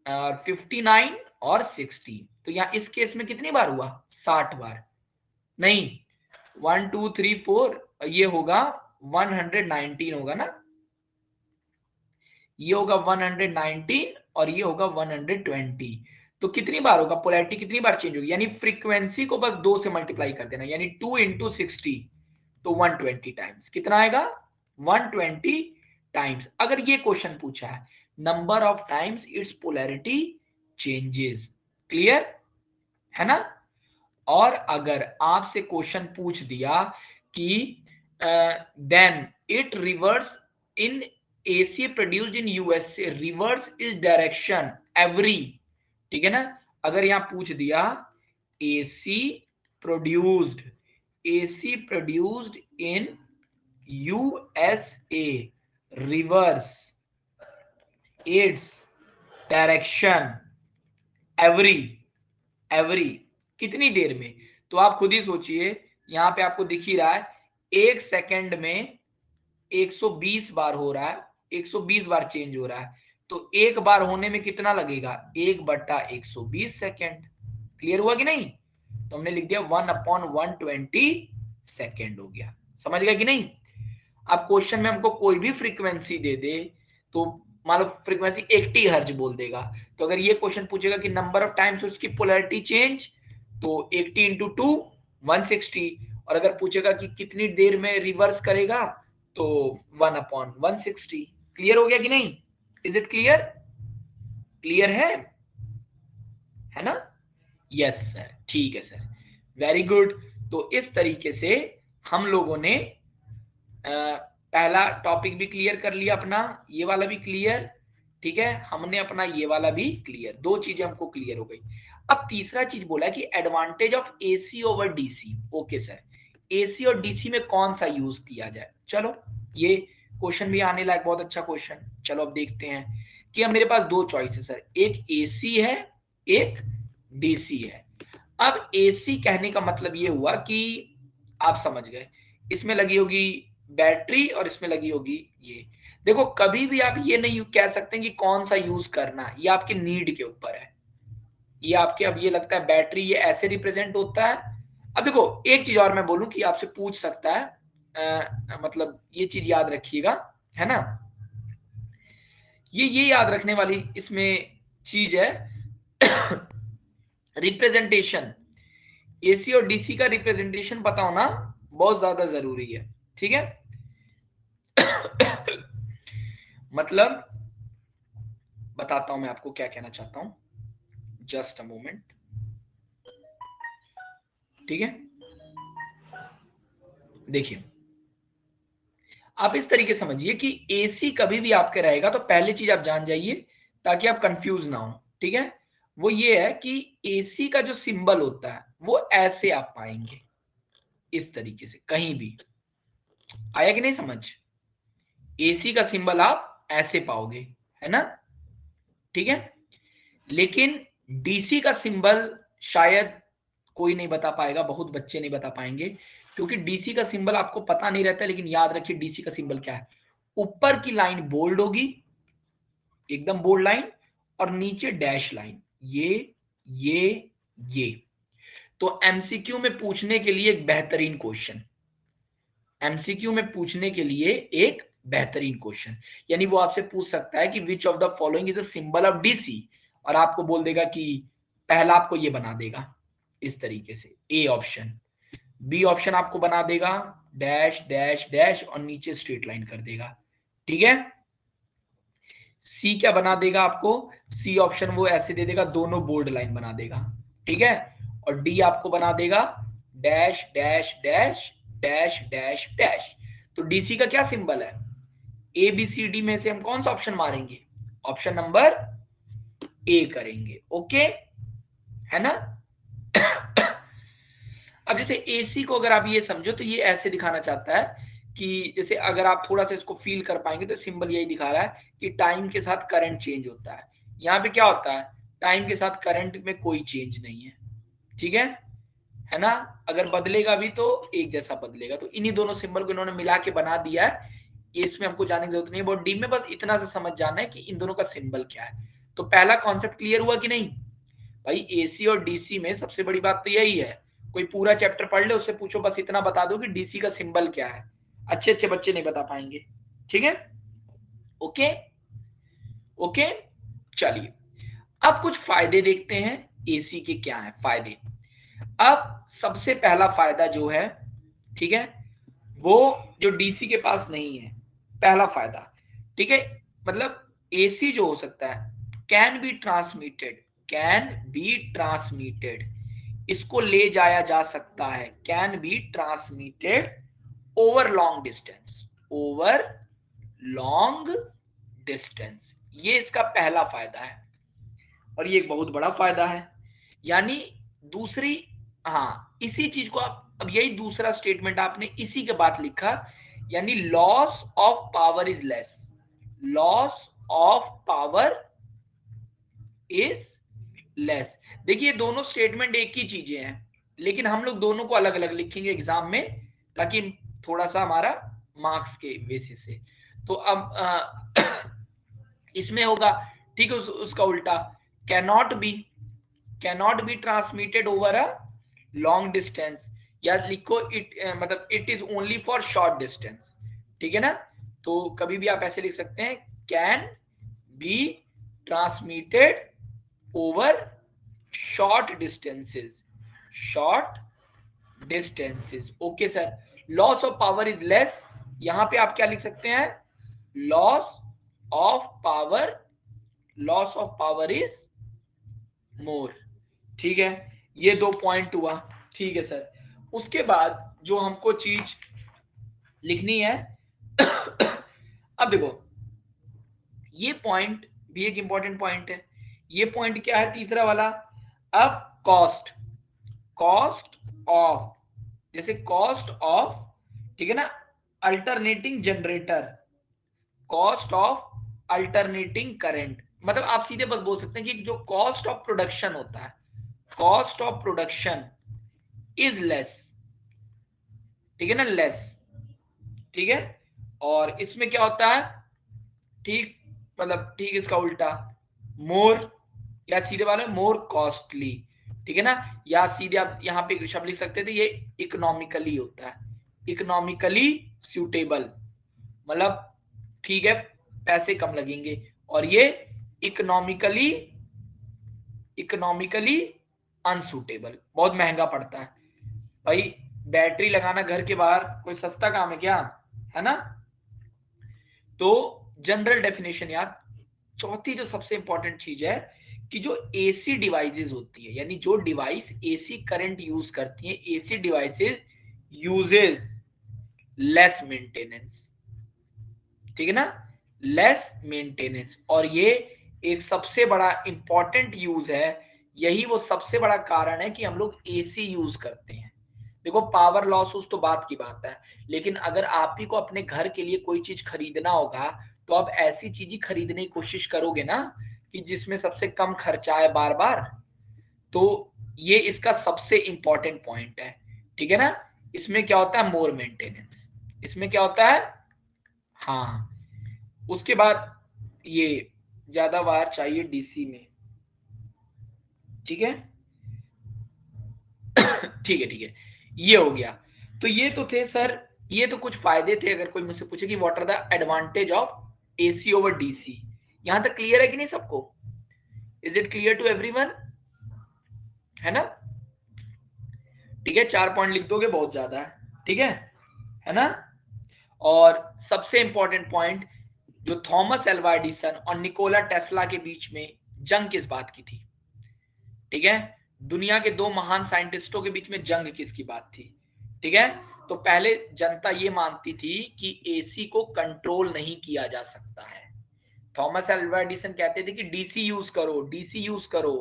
और 59 और 60। तो यहाँ इस केस में कितनी बार हुआ, 60 बार नहीं, 1 2 3 4, ये होगा 119 होगा ना, ये होगा 119 और ये होगा 120। तो कितनी बार होगा, पोलैरिटी कितनी बार चेंज होगी, यानी फ्रीक्वेंसी को बस 2 से मल्टीप्लाई कर देना, यानी 2 इंटू 60, तो 120 टाइम्स। कितना आएगा, 120 टाइम्स। अगर ये क्वेश्चन पूछा है number of times its polarity changes, clear है ना। और अगर आपसे क्वेश्चन पूछ दिया कि then it reverse in AC produced in USA, reverse is direction every, ठीक है ना। अगर यहां पूछ दिया AC produced, AC produced in USA reverse its direction every, every कितनी देर में, तो आप खुद ही सोचिए, यहां पे आपको दिख ही रहा है 1 सेकंड में 120 बार हो रहा है, 120 बार चेंज हो रहा है। तो एक बार होने में कितना लगेगा, 1/120 सेकंड। क्लियर हुआ कि नहीं, तो हमने लिख दिया 1/120 सेकंड हो गया। समझ गया कि नहीं। अब क्वेश्चन में हमको कोई भी फ्रीक्वेंसी दे दे, तो मान लो फ्रीक्वेंसी 80 हर्ज बोल देगा, तो अगर ये क्वेश्चन पूछेगा कि नंबर ऑफ टाइम्स उसकी पोलैरिटी चेंज, तो 80 इंटू 2 160, और अगर पूछेगा कि कितनी देर में रिवर्स करेगा, तो 1/160। क्लियर हो गया कि नहीं, इज इट क्लियर, क्लियर है ना। यस सर, ठीक है सर, वेरी गुड। तो इस तरीके से हम लोगों ने पहला टॉपिक भी क्लियर कर लिया अपना, ये वाला भी क्लियर, ठीक है, हमने अपना ये वाला भी क्लियर, 2 चीजें हमको क्लियर हो गई। अब तीसरा चीज बोला कि advantage of AC over DC। Okay sir, AC और DC में कौन सा यूज किया जाए, चलो ये क्वेश्चन भी आने लायक, बहुत अच्छा क्वेश्चन। चलो अब देखते हैं कि अब मेरे पास 2 चॉइस है सर, एक AC है, एक DC है। अब AC कहने का मतलब ये हुआ कि आप समझ गए, इसमें लगी होगी बैटरी और इसमें लगी होगी ये। देखो कभी भी आप ये नहीं कह सकते कि कौन सा यूज करना है, ये आपके नीड के ऊपर है। ये आपके, अब ये लगता है बैटरी ये ऐसे रिप्रेजेंट होता है। अब देखो एक चीज और मैं बोलूं कि आपसे पूछ सकता है, मतलब ये चीज याद रखिएगा, है ना, ये याद रखने वाली इसमें चीज है रिप्रेजेंटेशन। AC और DC का रिप्रेजेंटेशन पता होना बहुत ज्यादा जरूरी है, ठीक है मतलब बताता हूं मैं आपको क्या कहना चाहता हूं, जस्ट अ मोमेंट, ठीक है। देखिए आप इस तरीके समझिए कि AC कभी भी आपके रहेगा तो पहली चीज आप जान जाइए ताकि आप कंफ्यूज ना हो, ठीक है। वो ये है कि AC का जो सिंबल होता है वो ऐसे आप पाएंगे, इस तरीके से कहीं भी, आया कि नहीं समझ। AC का सिंबल आप ऐसे पाओगे, है ना, ठीक है। लेकिन DC का सिंबल शायद कोई नहीं बता पाएगा, बहुत बच्चे नहीं बता पाएंगे, क्योंकि DC का सिंबल आपको पता नहीं रहता। लेकिन याद रखिए DC का सिंबल क्या है, ऊपर की लाइन बोल्ड होगी, एकदम बोल्ड लाइन, और नीचे डैश लाइन, ये। तो MCQ में पूछने के लिए एक बेहतरीन क्वेश्चन, MCQ में पूछने के लिए एक बेहतरीन क्वेश्चन, यानी वो आपसे पूछ सकता है कि which of the following is a symbol of DC, और आपको बोल देगा कि पहला आपको ये बना देगा इस तरीके से, A ऑप्शन, B ऑप्शन आपको बना देगा डैश डैश डैश और नीचे स्ट्रेट लाइन कर देगा, ठीक है। C क्या बना देगा आपको, C ऑप्शन वो ऐसे दे देगा, दोनों बोल्ड लाइन बना देगा, ठीक है। और D आपको बना देगा dash dash dash dash dash dash. तो DC का क्या सिंबल है, ABCD में से हम कौन सा ऑप्शन मारेंगे, ऑप्शन नंबर A करेंगे, ओके, है ना अब जैसे AC को अगर आप ये समझो तो ये ऐसे दिखाना चाहता है कि जैसे अगर आप थोड़ा सा इसको फील कर पाएंगे तो सिंबल यही दिखा रहा है कि टाइम के साथ करंट चेंज होता है। यहाँ पे क्या होता है, टाइम के साथ करंट में कोई चेंज नहीं है, ठीक है ना। अगर बदलेगा भी तो एक जैसा बदलेगा। तो इन्हीं दोनों सिंबल को इन्होंने मिला के बना दिया है। इसमें हमको जानने की जरूरत नहीं है बहुत डीप में, बस इतना सा समझ जाना है कि इन दोनों का सिंबल क्या है। तो पहला कॉन्सेप्ट क्लियर हुआ कि नहीं भाई। एसी और डीसी में सबसे बड़ी बात तो यही है, कोई पूरा चैप्टर पढ़ ले उससे पूछो बस इतना बता दो कि डीसी का सिंबल क्या है, अच्छे अच्छे बच्चे नहीं बता पाएंगे, ठीक है। ओके ओके, चलिए अब कुछ फायदे देखते हैं एसी के क्या है फायदे। अब सबसे पहला फायदा जो है, ठीक है, वो जो डीसी के पास नहीं है, पहला फायदा, ठीक है, मतलब एसी जो हो सकता है can be transmitted, can be transmitted, इसको ले जाया जा सकता है, can be transmitted over long distance, over long distance, ये इसका पहला फायदा है और ये एक बहुत बड़ा फायदा है। यानी दूसरी, हाँ इसी चीज को आप, अब यही दूसरा स्टेटमेंट आपने इसी के बाद लिखा, यानी loss of power is less, loss of power is less. देखिए दोनों स्टेटमेंट एक ही चीजें हैं, लेकिन हम लोग दोनों को अलग अलग लिखेंगे एग्जाम में ताकि थोड़ा सा हमारा मार्क्स के बेसिस से। तो अब इसमें होगा, ठीक है, उसका उल्टा cannot be transmitted over a long distance, या लिखो इट मतलब it is only for short distance, ठीक है ना। तो कभी भी आप ऐसे लिख सकते हैं, can be transmitted over short distances, short distances. Okay sir, loss of power is less, यहां पे आप क्या लिख सकते हैं, loss of power, loss of power is more, ठीक है। ये दो पॉइंट हुआ, ठीक है सर। उसके बाद जो हमको चीज लिखनी है अब देखो ये पॉइंट भी एक इंपॉर्टेंट पॉइंट है। ये पॉइंट क्या है तीसरा वाला, अब कॉस्ट, कॉस्ट ऑफ, जैसे कॉस्ट ऑफ, ठीक है ना, alternating generator, cost of alternating current, मतलब आप सीधे बस बोल सकते हैं कि जो कॉस्ट ऑफ प्रोडक्शन होता है, cost of production is less, ठीक है ना, लेस, ठीक है। और इसमें क्या होता है, ठीक, मतलब ठीक इसका उल्टा, मोर, या सीधे वाले मोर कॉस्टली, ठीक है ना, या सीधे आप यहाँ पे शब्द लिख सकते थे, ये इकोनॉमिकली होता है, इकोनॉमिकली सूटेबल, मतलब ठीक है पैसे कम लगेंगे, और ये इकोनॉमिकली, इकोनॉमिकली अनसूटेबल, बहुत महंगा पड़ता है भाई। बैटरी लगाना घर के बाहर कोई सस्ता काम है क्या, है ना। तो जनरल डेफिनेशन याद। चौथी जो सबसे इंपॉर्टेंट चीज है कि जो एसी डिवाइसेस होती है, यानी जो डिवाइस एसी करंट यूज करती है, AC devices uses less maintenance, ठीक है ना, लेस मेंटेनेंस। और ये एक सबसे बड़ा इंपॉर्टेंट यूज है, यही वो सबसे बड़ा कारण है कि हम लोग एसी यूज करते हैं। देखो पावर लॉस उस तो बात की बात है, लेकिन अगर आप ही को अपने घर के लिए कोई चीज खरीदना होगा तो आप ऐसी चीज ही खरीदने की कोशिश करोगे ना कि जिसमें सबसे कम खर्चा है बार बार। तो ये इसका सबसे इंपॉर्टेंट पॉइंट है, ठीक है ना। इसमें क्या होता है, मोर मेंटेनेंस, इसमें क्या होता है, हाँ। उसके बाद ये ज्यादा वायर चाहिए डीसी में, ठीक है ठीक है ठीक है, ये हो गया। तो ये तो थे सर, ये तो कुछ फायदे थे। अगर कोई मुझसे पूछे कि what are the advantage of AC over DC, यहां तक क्लियर है कि नहीं सबको, is it clear to everyone, है ना। ठीक है, 4 पॉइंट लिख दोगे बहुत ज्यादा है, ठीक है ना। और सबसे इंपॉर्टेंट पॉइंट, जो थॉमस एल्वा एडिसन और निकोला टेस्ला के बीच में जंग किस बात की थी, ठीक है, दुनिया के दो महान साइंटिस्टों के बीच में जंग किसकी बात थी, ठीक है। तो पहले जनता ये मानती थी कि एसी को कंट्रोल नहीं किया जा सकता है। थॉमस एल्वा एडिसन कहते थे कि डीसी यूज करो, डीसी यूज करो,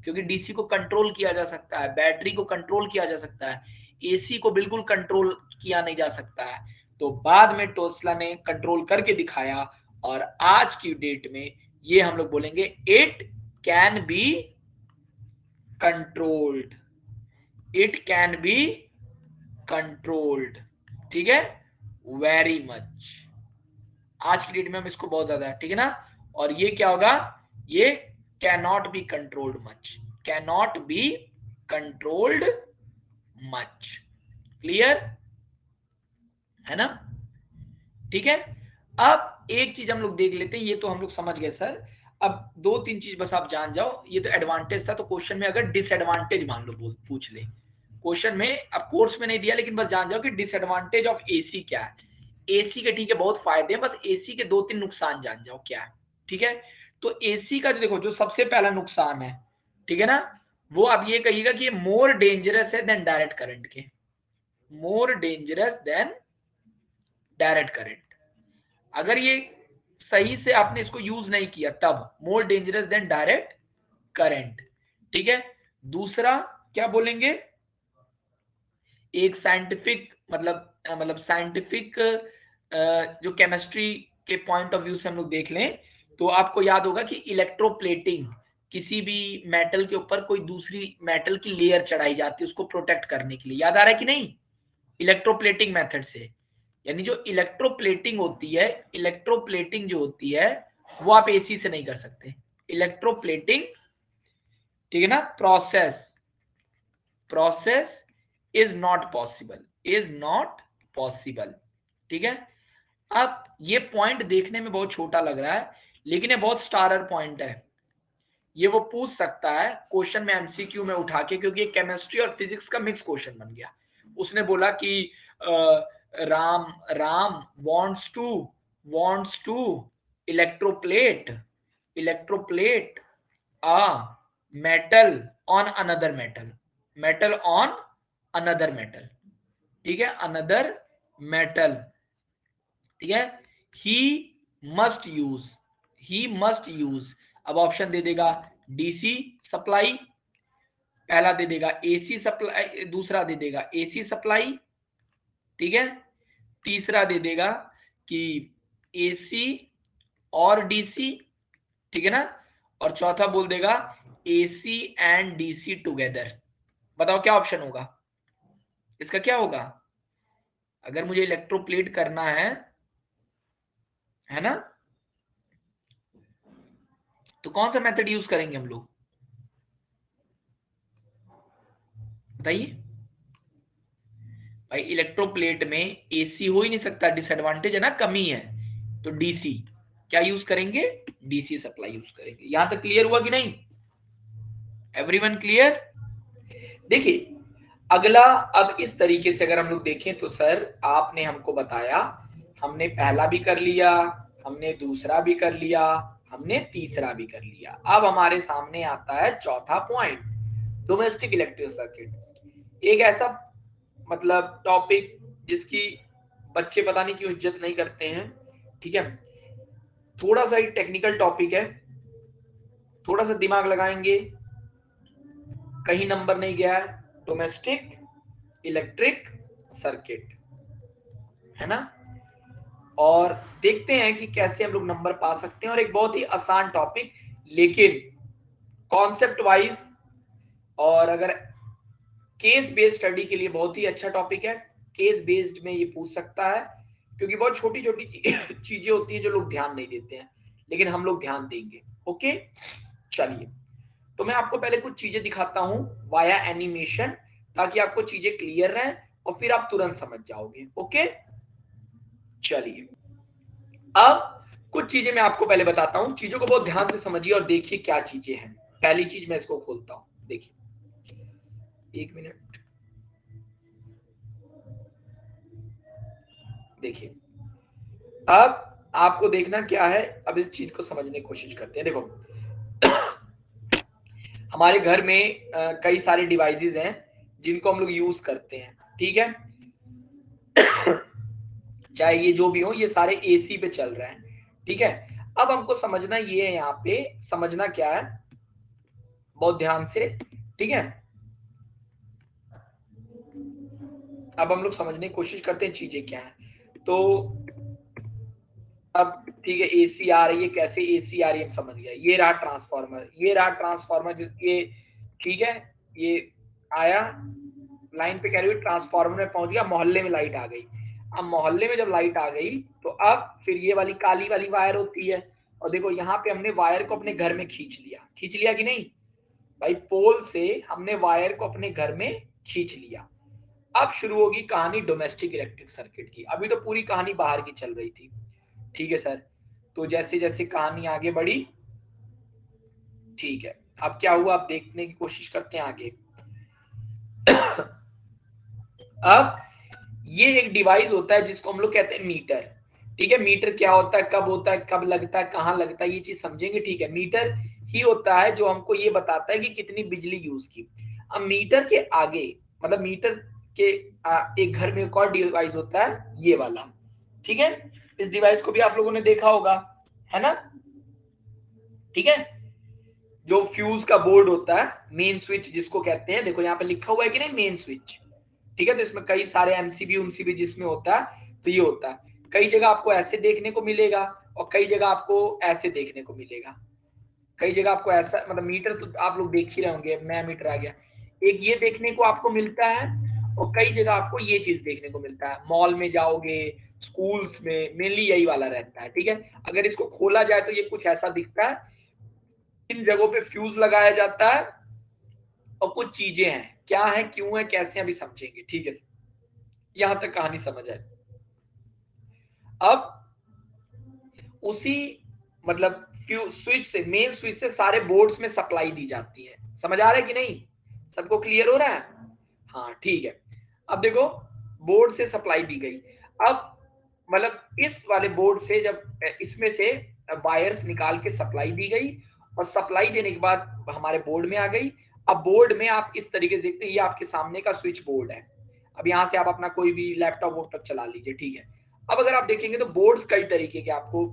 क्योंकि डीसी को कंट्रोल किया जा सकता है, बैटरी को कंट्रोल किया जा सकता है, एसी को बिल्कुल कंट्रोल किया नहीं जा सकता है। तो बाद में टेस्ला ने कंट्रोल करके दिखाया और आज की डेट में ये हम लोग बोलेंगे it can be controlled, it can be controlled. ठीक है, वेरी मच। आज की डेट में हम इसको बहुत ज्यादा, ठीक है ना। और ये क्या होगा, ये can not be controlled much, can not be controlled much. Clear है ना, ठीक है। अब एक चीज हम लोग देख लेते हैं, ये तो हम लोग समझ गए सर। अब दो तीन चीज बस आप जान जाओ, ये तो एडवांटेज था। तो क्वेश्चन में अगर डिसएडवांटेज मान लो पूछ ले क्वेश्चन में, अब कोर्स में नहीं दिया लेकिन बस जान जाओ कि डिसएडवांटेज ऑफ एसी क्या है। एसी के ठीक है बहुत फायदे हैं, बस एसी के दो तीन नुकसान जान जाओ क्या है। ठीक है, तो एसी का जो देखो जो सबसे पहला नुकसान है, ठीक है ना, वो आप ये कहिएगा कि ये मोर डेंजरस है देन डायरेक्ट करंट के, more dangerous than direct current. अगर ये सही से आपने इसको यूज नहीं किया तब more dangerous than direct current. ठीक है, दूसरा क्या बोलेंगे, एक साइंटिफिक मतलब साइंटिफिक जो केमिस्ट्री के पॉइंट ऑफ व्यू से हम लोग देख लें तो आपको याद होगा कि इलेक्ट्रोप्लेटिंग, किसी भी मेटल के ऊपर कोई दूसरी मेटल की लेयर चढ़ाई जाती है उसको प्रोटेक्ट करने के लिए, याद आ रहा है कि नहीं, इलेक्ट्रोप्लेटिंग मेथड से। यानी जो इलेक्ट्रोप्लेटिंग होती है, इलेक्ट्रोप्लेटिंग जो होती है वो आप एसी से नहीं कर सकते। इलेक्ट्रोप्लेटिंग, ठीक है ना, process, process is not possible, is not possible. ठीक है, अब ये पॉइंट देखने में बहुत छोटा लग रहा है लेकिन ये बहुत स्टारर पॉइंट है। ये वो पूछ सकता है क्वेश्चन में एमसीक्यू में उठा के, क्योंकि ये केमिस्ट्री और फिजिक्स का मिक्स क्वेश्चन बन गया। उसने बोला कि Ram Ram wants to electroplate a metal on another metal, metal on another metal, ठीक है, another metal, ठीक है। ही मस्ट यूज, अब ऑप्शन दे देगा डीसी सप्लाई, पहला दे देगा एसी सप्लाई, दूसरा दे देगा एसी सप्लाई, ठीक है, तीसरा दे देगा कि एसी और डीसी, ठीक है ना, और चौथा बोल देगा एसी एंड डीसी टुगेदर। बताओ क्या ऑप्शन होगा इसका, क्या होगा। अगर मुझे इलेक्ट्रोप्लेट करना है ना, तो कौन सा मेथड यूज करेंगे हम लोग, बताइए भाई। इलेक्ट्रोप्लेट में एसी हो ही नहीं सकता, डिसएडवांटेज है ना, कमी है। तो डीसी क्या यूज करेंगे, डीसी सप्लाई यूज करेंगे। यहां तक क्लियर हुआ कि नहीं, एवरीवन क्लियर। देखिए अगला, अब इस तरीके से अगर हम लोग देखें तो सर आपने हमको बताया, हमने पहला भी कर लिया, हमने दूसरा भी कर लिया, हमने तीसरा भी कर लिया। अब हमारे सामने आता है चौथा पॉइंट, डोमेस्टिक इलेक्ट्रिक सर्किट। एक ऐसा मतलब टॉपिक जिसकी बच्चे पता नहीं क्यों इज्जत नहीं करते हैं, ठीक है। थोड़ा सा ही टेक्निकल टॉपिक है, थोड़ा सा दिमाग लगाएंगे कहीं नंबर नहीं गया है। डोमेस्टिक इलेक्ट्रिक सर्किट, है ना, और देखते हैं कि कैसे हम लोग नंबर पा सकते हैं। और एक बहुत ही आसान टॉपिक लेकिन कॉन्सेप्ट वाइज और अगर केस बेस्ड स्टडी के लिए बहुत ही अच्छा टॉपिक है। केस बेस्ड में ये पूछ सकता है क्योंकि बहुत छोटी छोटी चीजें होती हैं जो लोग ध्यान नहीं देते हैं, लेकिन हम लोग ध्यान देंगे। ओके चलिए, तो मैं आपको पहले कुछ चीजें दिखाता हूं वाया एनिमेशन, ताकि आपको चीजें क्लियर रहें और फिर आप तुरंत समझ जाओगे। ओके चलिए, अब कुछ चीजें मैं आपको पहले बताता हूं, चीजों को बहुत ध्यान से समझिए और देखिए क्या चीजें हैं। पहली चीज मैं इसको खोलता हूं, देखिए एक मिनट, देखिए अब आपको देखना क्या है। अब इस चीज को समझने की कोशिश करते हैं। देखो हमारे घर में कई सारे डिवाइसेस हैं जिनको हम लोग यूज करते हैं, ठीक है। चाहे ये जो भी हो, ये सारे एसी पे चल रहे हैं, ठीक है। अब हमको समझना ये है, यहाँ पे समझना क्या है बहुत ध्यान से, ठीक है। अब हम लोग समझने की कोशिश करते हैं चीजें क्या है। तो अब ठीक है, एसी आ रही है, कैसे एसी आ रही है हम समझ गए। ये रहा ट्रांसफार्मर, ये रहा ट्रांसफार्मर जिसके, ठीक है, ये आया लाइन पे कैरी हुई, ट्रांसफार्मर में पहुंच गया, मोहल्ले में लाइट आ गई। अब मोहल्ले में जब लाइट आ गई तो अब फिर ये वाली काली वाली वायर होती है, और देखो यहाँ पे हमने वायर को अपने घर में खींच लिया कि नहीं भाई, पोल से हमने वायर को अपने घर में खींच लिया। अब शुरू होगी कहानी डोमेस्टिक इलेक्ट्रिक सर्किट की। अभी तो पूरी कहानी बाहर की चल रही थी, ठीक है सर। तो जैसे जैसे कहानी आगे बढ़ी, ठीक है, अब क्या हुआ, अब देखने की कोशिश करते हैं आगे। अब ये एक डिवाइस होता है जिसको हम लोग कहते हैं मीटर, ठीक है। मीटर क्या होता है, कब होता है, कब लगता है, कहाँ लगता है, ये चीज समझेंगे, ठीक है। मीटर ही होता है जो हमको ये बताता है कि कितनी बिजली यूज की। अब मीटर के आगे, मतलब मीटर के एक घर में एक और डिवाइस होता है, ये वाला, ठीक है। इस डिवाइस को भी आप लोगों ने देखा होगा, है ना, ठीक है। जो फ्यूज का बोर्ड होता है, मेन स्विच जिसको कहते हैं, देखो यहाँ पे लिखा हुआ है कि नहीं, मेन स्विच, ठीक है। तो इसमें कई सारे एमसीबी उमसीबी जिसमें होता है, तो ये होता है। कई जगह आपको ऐसे देखने को मिलेगा और कई जगह आपको ऐसे देखने को मिलेगा। कई जगह आपको ऐसा, मतलब मीटर तो आप लोग देख ही रहे होंगे, मैं मीटर आ गया, एक ये देखने को आपको मिलता है, और कई जगह आपको ये चीज देखने को मिलता है। मॉल में जाओगे, स्कूल्स में मेनली यही वाला रहता है, ठीक है। अगर इसको खोला जाए तो ये कुछ ऐसा दिखता है। इन जगहों पे फ्यूज लगाया जाता है, और कुछ चीजें हैं, क्या है, क्यों है, कैसे, अभी समझेंगे, ठीक है। यहां तक कहानी समझ आए। अब उसी, मतलब स्विच से, मेन स्विच से सारे बोर्ड्स में सप्लाई दी जाती है। समझ आ रहा है कि नहीं, सबको क्लियर हो रहा है? हाँ ठीक है। अब देखो, बोर्ड से सप्लाई दी गई। अब मतलब इस वाले बोर्ड से जब इसमें से वायर्स निकाल के सप्लाई दी गई, और सप्लाई देने के बाद हमारे बोर्ड में आ गई। अब बोर्ड में आप इस तरीके से देखते हैं, ये आपके सामने का स्विच बोर्ड है। अब यहाँ से आप अपना कोई भी लैपटॉप वोपटॉप चला लीजिए, ठीक है। अब अगर आप देखेंगे तो बोर्ड्स कई तरीके के आपको,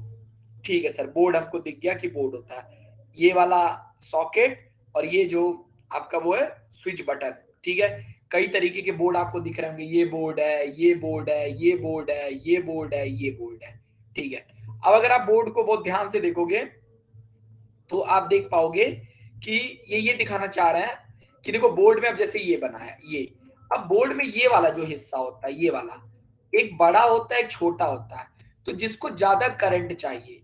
ठीक है सर, बोर्ड हमको दिख गया कि बोर्ड होता है ये वाला सॉकेट, और ये जो आपका वो है स्विच बटन, ठीक है। कई तरीके के बोर्ड आपको दिख रहे होंगे, ये बोर्ड है, ये बोर्ड है, ये बोर्ड है, ये बोर्ड है, ये बोर्ड है, ठीक है। अब अगर आप बोर्ड को बहुत ध्यान से देखोगे तो आप देख पाओगे कि ये दिखाना चाह रहे हैं कि देखो बोर्ड में अब जैसे ये बना है, ये अब बोर्ड में ये वाला जो हिस्सा होता है, ये वाला एक बड़ा होता है, एक छोटा होता है। तो जिसको ज्यादा करंट चाहिए,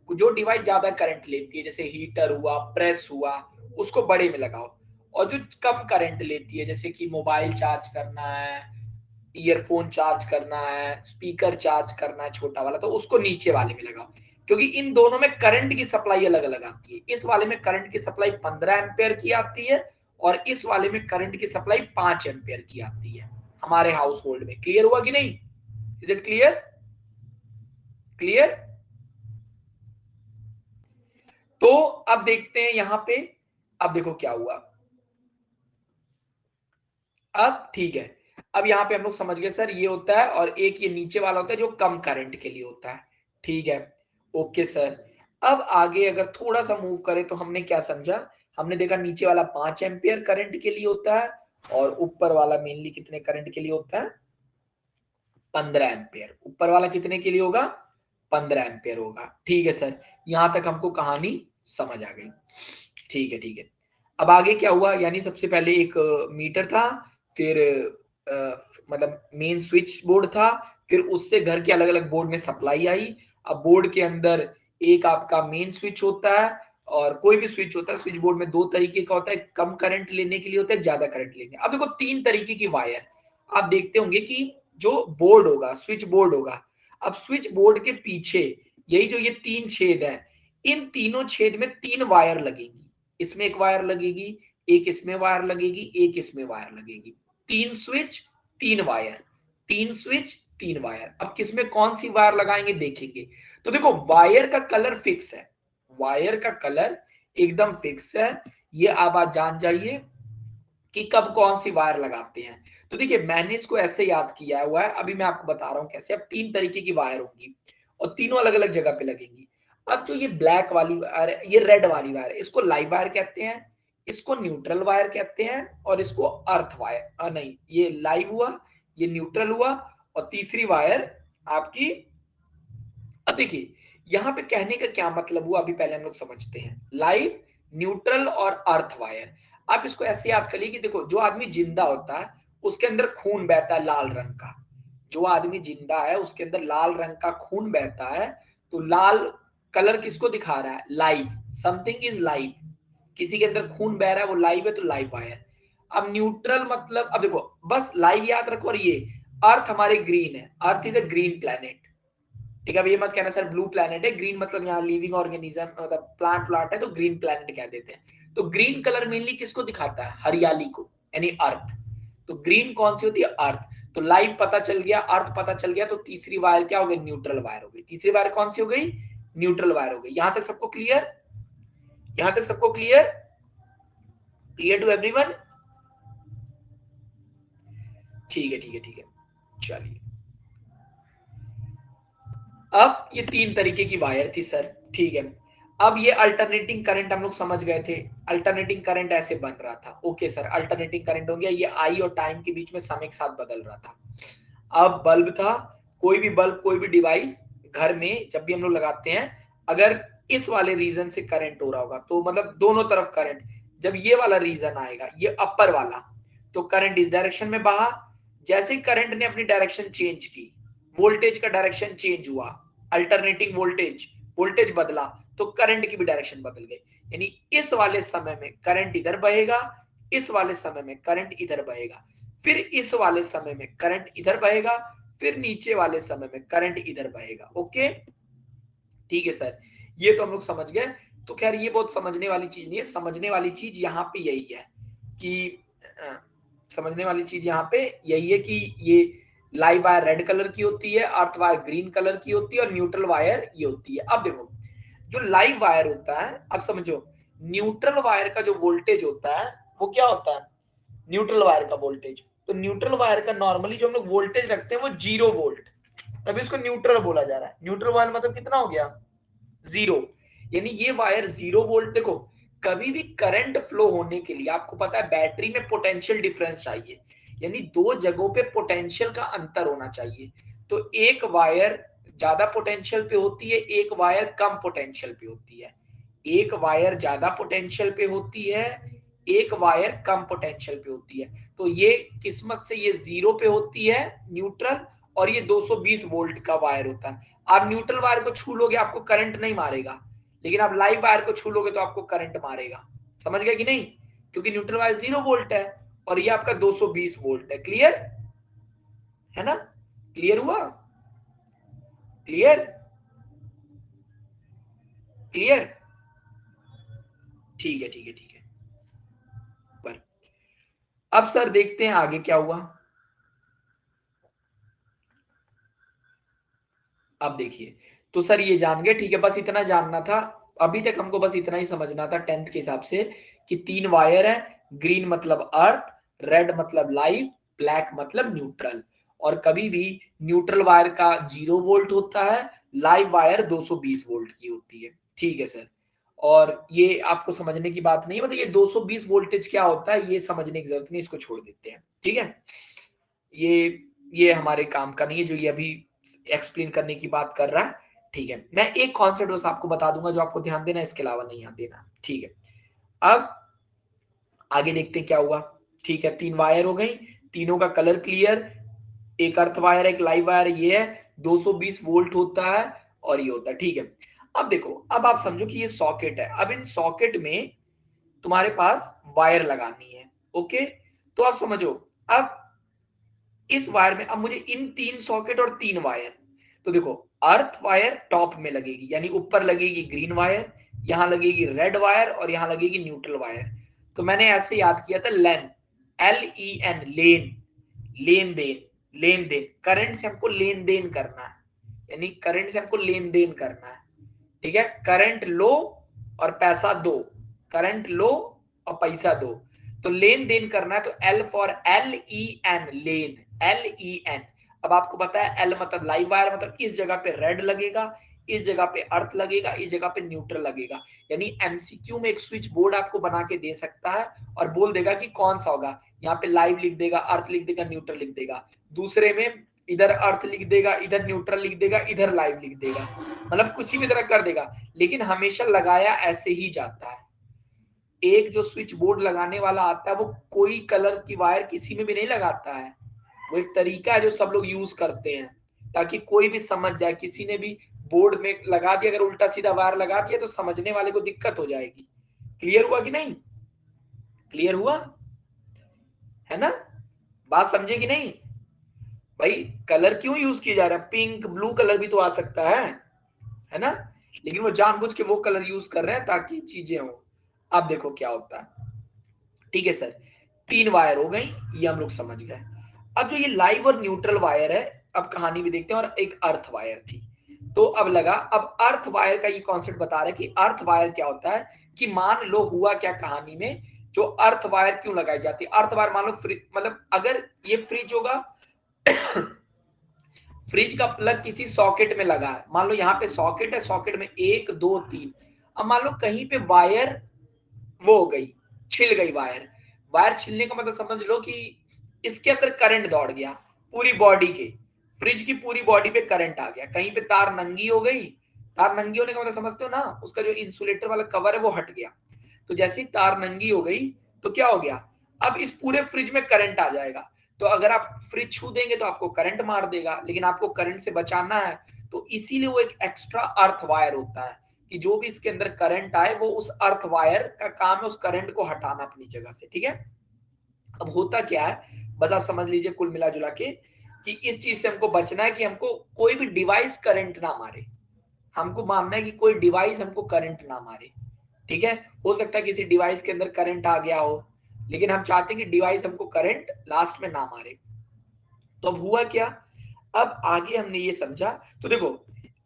जो डिवाइस ज्यादा करंट लेती है, जैसे हीटर हुआ, प्रेस हुआ, उसको बड़े में लगाओ। और जो कम करंट लेती है, जैसे कि मोबाइल चार्ज करना है, ईयरफोन चार्ज करना है, स्पीकर चार्ज करना है, छोटा वाला, तो उसको नीचे वाले में लगाओ। क्योंकि इन दोनों में करंट की सप्लाई अलग अलग आती है। इस वाले में करंट की सप्लाई 15 एम्पेयर की आती है, और इस वाले में करंट की सप्लाई 5 एम्पेयर की आती है हमारे हाउस होल्ड में। क्लियर हुआ कि नहीं? Is it clear? क्लियर? तो अब देखते हैं यहां पे, अब देखो क्या हुआ। अब ठीक है, अब यहाँ पे हम लोग समझ गए सर, ये होता है, और एक ये नीचे वाला होता है जो कम करंट के लिए होता है, ठीक है। Okay sir. अब आगे अगर थोड़ा सा मूव करें तो हमने क्या समझा, हमने देखा नीचे वाला 5 एम्पियर करंट के लिए होता है, और ऊपर वाला मेनली कितने करंट के लिए होता है, 15 एम्पियर। ऊपर वाला कितने के लिए होगा, 15 एम्पियर होगा, ठीक है सर। यहां तक हमको कहानी समझ आ गई, ठीक है, ठीक है। अब आगे क्या हुआ, यानी सबसे पहले एक मीटर था, फिर मतलब मेन स्विच बोर्ड था, फिर उससे घर के अलग अलग बोर्ड में सप्लाई आई। अब बोर्ड के अंदर एक आपका मेन स्विच होता है, और कोई भी स्विच होता है, स्विच बोर्ड में दो तरीके का होता है, कम करंट लेने के लिए होता है, ज्यादा करंट लेने। अब देखो तीन तरीके की वायर आप देखते होंगे कि जो बोर्ड होगा, स्विच बोर्ड होगा, अब स्विच बोर्ड के पीछे यही जो ये तीन छेद है, इन तीनों छेद में तीन वायर लगेगी। इसमें एक वायर लगेगी, एक इसमें वायर लगेगी, एक इसमें वायर लगेगी। तीन स्विच, तीन वायर, तीन स्विच, तीन वायर। अब किसमें कौन सी वायर लगाएंगे देखेंगे। तो देखो वायर का कलर फिक्स है, वायर का कलर एकदम फिक्स है। ये आप आज जान जाइए कि कब कौन सी वायर लगाते हैं। तो देखिए मैंने इसको ऐसे याद किया हुआ है, अभी मैं आपको बता रहा हूं कैसे। अब तीन तरीके की वायर होंगी, और तीनों अलग अलग जगह पे लगेंगी। अब जो ये ब्लैक वाली वायर, ये रेड वाली वायर, इसको लाइव वायर कहते हैं, इसको न्यूट्रल वायर कहते हैं, और इसको अर्थ वायर, नहीं, ये लाइव हुआ, ये न्यूट्रल हुआ, और तीसरी वायर आपकी। अब देखिए यहाँ पे कहने का क्या मतलब हुआ, अभी पहले हम लोग समझते हैं। लाइव, न्यूट्रल और अर्थ वायर। आप इसको ऐसे याद करिए कि देखो जो आदमी जिंदा होता है उसके अंदर खून बहता है लाल रंग का। जो आदमी जिंदा है उसके अंदर लाल रंग का खून बहता है। तो लाल कलर किसको दिखा रहा है? लाइव। Something is live. किसी के अंदर खून बह रहा है वो लाइव है, तो लाइव वायर। अब न्यूट्रल मतलब, अब देखो बस लाइव याद रखो। और ये अर्थ हमारे ग्रीन है, earth is a green planet. ठीक है, अब ये मत कहना सर ब्लू प्लैनेट है। ग्रीन मतलब यहाँ लिविंग ऑर्गेनिज्म मतलब प्लांट प्लांट है तो ग्रीन प्लैनेट कह देते हैं। तो ग्रीन कलर मेनली किसको दिखाता है? हरियाली को, यानी अर्थ। तो ग्रीन कौन सी होती है? अर्थ। तो लाइव पता चल गया, अर्थ पता चल गया, तो तीसरी वायर क्या हो गई? न्यूट्रल वायर हो गई। तीसरी वायर कौन सी हो गई? न्यूट्रल वायर हो गई। यहां तक सबको क्लियर? यहां तक सबको क्लियर? Clear to everyone? ठीक है ठीक है ठीक है, चलिए। अब ये तीन तरीके की वायर थी सर, ठीक है। अब ये अल्टरनेटिंग करंट हम लोग समझ गए थे। अल्टरनेटिंग करंट ऐसे बन रहा था। ओके सर, अल्टरनेटिंग करंट हो गया। ये आई और टाइम के बीच में समय के साथ बदल रहा था। अब बल्ब था, कोई भी बल्ब, कोई भी डिवाइस घर में जब भी हम लोग लगाते हैं, अगर इस वाले रीजन से करंट हो रहा होगा तो मतलब दोनों तरफ करंट, जब ये वाला रीजन आएगा, ये अपर वाला, तो करंट इस डायरेक्शन में बहा। जैसे ही करंट ने अपनी डायरेक्शन चेंज की, वोल्टेज का डायरेक्शन चेंज हुआ, अल्टरनेटिंग वोल्टेज, वोल्टेज बदला, तो करंट की भी डायरेक्शन बदल गई। यानी इस वाले समय में करंट इधर बहेगा, इस वाले समय में करंट इधर बहेगा, फिर इस वाले समय में करंट इधर बहेगा, फिर नीचे वाले समय में करंट इधर बहेगा। ओके, ठीक है सर, ये तो हम लोग समझ गए। तो खैर ये बहुत समझने वाली चीज नहीं है। समझने वाली चीज यहाँ पे यही है कि समझने वाली चीज यहाँ पे यही है कि ये लाइव वायर रेड कलर की होती है, अर्थ वायर ग्रीन कलर की होती है, और न्यूट्रल वायर ये होती है। अब देखो जो लाइव वायर होता है, अब समझो, न्यूट्रल वायर का जो वोल्टेज होता है वो क्या होता है? न्यूट्रल वायर का वोल्टेज। तो न्यूट्रल वायर का नॉर्मली जो हम लोग वोल्टेज रखते हैं वो 0 वोल्ट, तभी इसको न्यूट्रल बोला जा रहा है। न्यूट्रल वायर मतलब कितना हो गया? 0। यानी ये वायर 0 वोल्ट। देखो कभी भी करंट फ्लो होने के लिए आपको पता है बैटरी में पोटेंशियल डिफरेंस चाहिए, यानी दो जगहों पे पोटेंशियल का अंतर होना चाहिए। तो एक वायर ज्यादा पोटेंशियल पे होती है, एक वायर कम पोटेंशियल पे होती है। एक वायर ज्यादा पोटेंशियल पे होती है, एक वायर कम पोटेंशियल पे होती है। तो ये किस्मत से ये 0 पे होती है न्यूट्रल, और ये 220 वोल्ट का वायर होता है। आप न्यूट्रल वायर को छू लोगे आपको करंट नहीं मारेगा, लेकिन आप लाइव वायर को छू लोगे तो आपको करंट मारेगा। समझ गए कि नहीं? क्योंकि न्यूट्रल वायर 0 वोल्ट है और ये आपका 220 वोल्ट है। क्लियर है ना? क्लियर हुआ? क्लियर? क्लियर? ठीक है ठीक है ठीक है। पर अब सर देखते हैं आगे क्या हुआ। अब देखिए, तो सर ये जान गए, ठीक है, बस इतना जानना था। अभी तक हमको बस इतना ही समझना था 10th के हिसाब से कि तीन वायर है, ग्रीन मतलब अर्थ, रेड मतलब लाइव, ब्लैक मतलब न्यूट्रल। और कभी भी न्यूट्रल वायर का 0 वोल्ट होता है, लाइव वायर 220 वोल्ट की होती है। ठीक है सर, और ये आपको समझने की बात नहीं है, मतलब ये 220 वोल्टेज क्या होता है ये समझने की जरूरत नहीं, इसको छोड़ देते हैं। ठीक है, ये ये हमारे काम का नहीं है जो ये अभी एक्सप्लेन करने की बात कर रहा है। ठीक है, मैं एक कॉन्सेप्ट बस आपको बता दूंगा जो आपको ध्यान देना है, इसके अलावा नहीं ध्यान देना। ठीक है, अब आगे देखते हैं क्या हुआ। ठीक है, तीन वायर हो गई, तीनों का कलर क्लियर, एक अर्थ वायर एक लाइव वायर, ये है 220 वोल्ट होता है और ये होता है। ठीक है, अब देखो, अब आप समझो कि ये सॉकेट है। अब इन सॉकेट में तुम्हारे पास वायर लगानी है। ओके, तो आप समझो, अब इस वायर में अब मुझे इन तीन सॉकेट और तीन वायर, तो देखो अर्थ वायर टॉप में लगेगी, यानी ऊपर लगेगी ग्रीन वायर, यहां लगेगी रेड वायर और यहां लगेगी न्यूट्रल वायर। तो मैंने ऐसे याद किया था लेन, LEN, लेन, लेन देन, लेन देन, करंट से हमको लेन देन करना है, यानी करंट से हमको लेन देन करना है। ठीक है, करंट लो और पैसा दो, करंट लो और पैसा दो, तो लेन देन करना है। तो L for LEN, lane, LEN। अब आपको पता है L मतलब लाइव वायर, मतलब इस जगह पे रेड लगेगा, इस जगह पे अर्थ लगेगा, इस जगह पे न्यूट्रल लगेगा। यानी एमसीक्यू में एक स्विच बोर्ड आपको बना के दे सकता है और बोल देगा कि कौन सा होगा। यहाँ पे लाइव लिख देगा, अर्थ लिख देगा, न्यूट्रल लिख देगा। दूसरे में इधर अर्थ लिख देगा, इधर न्यूट्रल लिख देगा, इधर लाइव लिख देगा, मतलब किसी भी तरह कर देगा, लेकिन हमेशा लगाया ऐसे ही जाता है। एक जो स्विच बोर्ड लगाने वाला आता है वो कोई कलर की वायर किसी में भी नहीं लगाता है, वो एक तरीका है जो सब लोग यूज करते हैं ताकि कोई भी समझ जाए। किसी ने भी बोर्ड में लगा दिया, अगर उल्टा सीधा वायर लगा दिया तो समझने वाले को दिक्कत हो जाएगी। क्लियर हुआ कि नहीं? क्लियर हुआ है ना? बात समझे कि नहीं? भाई कलर क्यों यूज किया जा रहा है? पिंक ब्लू कलर भी तो आ सकता है ना? लेकिन वो जानबूझ के वो कलर यूज कर रहे हैं ताकि चीजें हो। अब देखो क्या होता है। ठीक है सर, 3 वायर हो गई, ये हम लोग समझ गए। अब जो ये लाइव और न्यूट्रल वायर है, अब कहानी भी देखते हैं। और एक अर्थ वायर थी, तो अब लगा, अब अर्थ वायर का ये कॉन्सेप्ट बता रहा है कि अर्थ वायर क्या होता है। कि मान लो हुआ क्या कहानी में, जो अर्थ वायर क्यों लगाई जाती है। अर्थ वायर मान लो फ्रिज, मतलब अगर ये फ्रिज होगा फ्रिज का प्लग किसी सॉकेट में लगा है, मान लो यहाँ पे सॉकेट है, सॉकेट में 1 2 3। अब मान लो कहीं पे वायर वो हो गई, छिल गई वायर। वायर छिलने का मतलब समझ लो कि इसके अंदर करंट दौड़ गया, पूरी बॉडी के, फ्रिज की पूरी बॉडी पे करंट आ गया। कहीं पे तार नंगी हो गई, तार नंगी होने का मतलब समझते हो ना, उसका जो इंसुलेटर वाला कवर है वो हट गया। तो जैसे ही तार नंगी हो गई तो क्या हो गया, अब इस पूरे फ्रिज में करंट आ जाएगा। तो अगर आप फ्रिज छू देंगे तो आपको करंट मार देगा, लेकिन आपको करंट से बचाना है, तो इसीलिए वो एक एक्स्ट्रा अर्थ वायर होता है कि जो भी इसके अंदर करंट आए वो उस अर्थ वायर का काम है उस करंट को हटाना अपनी जगह से। ठीक है, अब होता क्या है, बस आप समझ लीजिए कुल मिला जुला के कि इस चीज से हमको बचना है कि हमको कोई भी डिवाइस करंट ना मारे। हमको मानना है कि कोई डिवाइस हमको करंट ना मारे। ठीक है, हो सकता है किसी डिवाइस के अंदर करंट आ गया हो, लेकिन हम चाहते हैं कि डिवाइस हमको करंट लास्ट में ना मारे। तो अब हुआ क्या, अब आगे हमने ये समझा। तो देखो,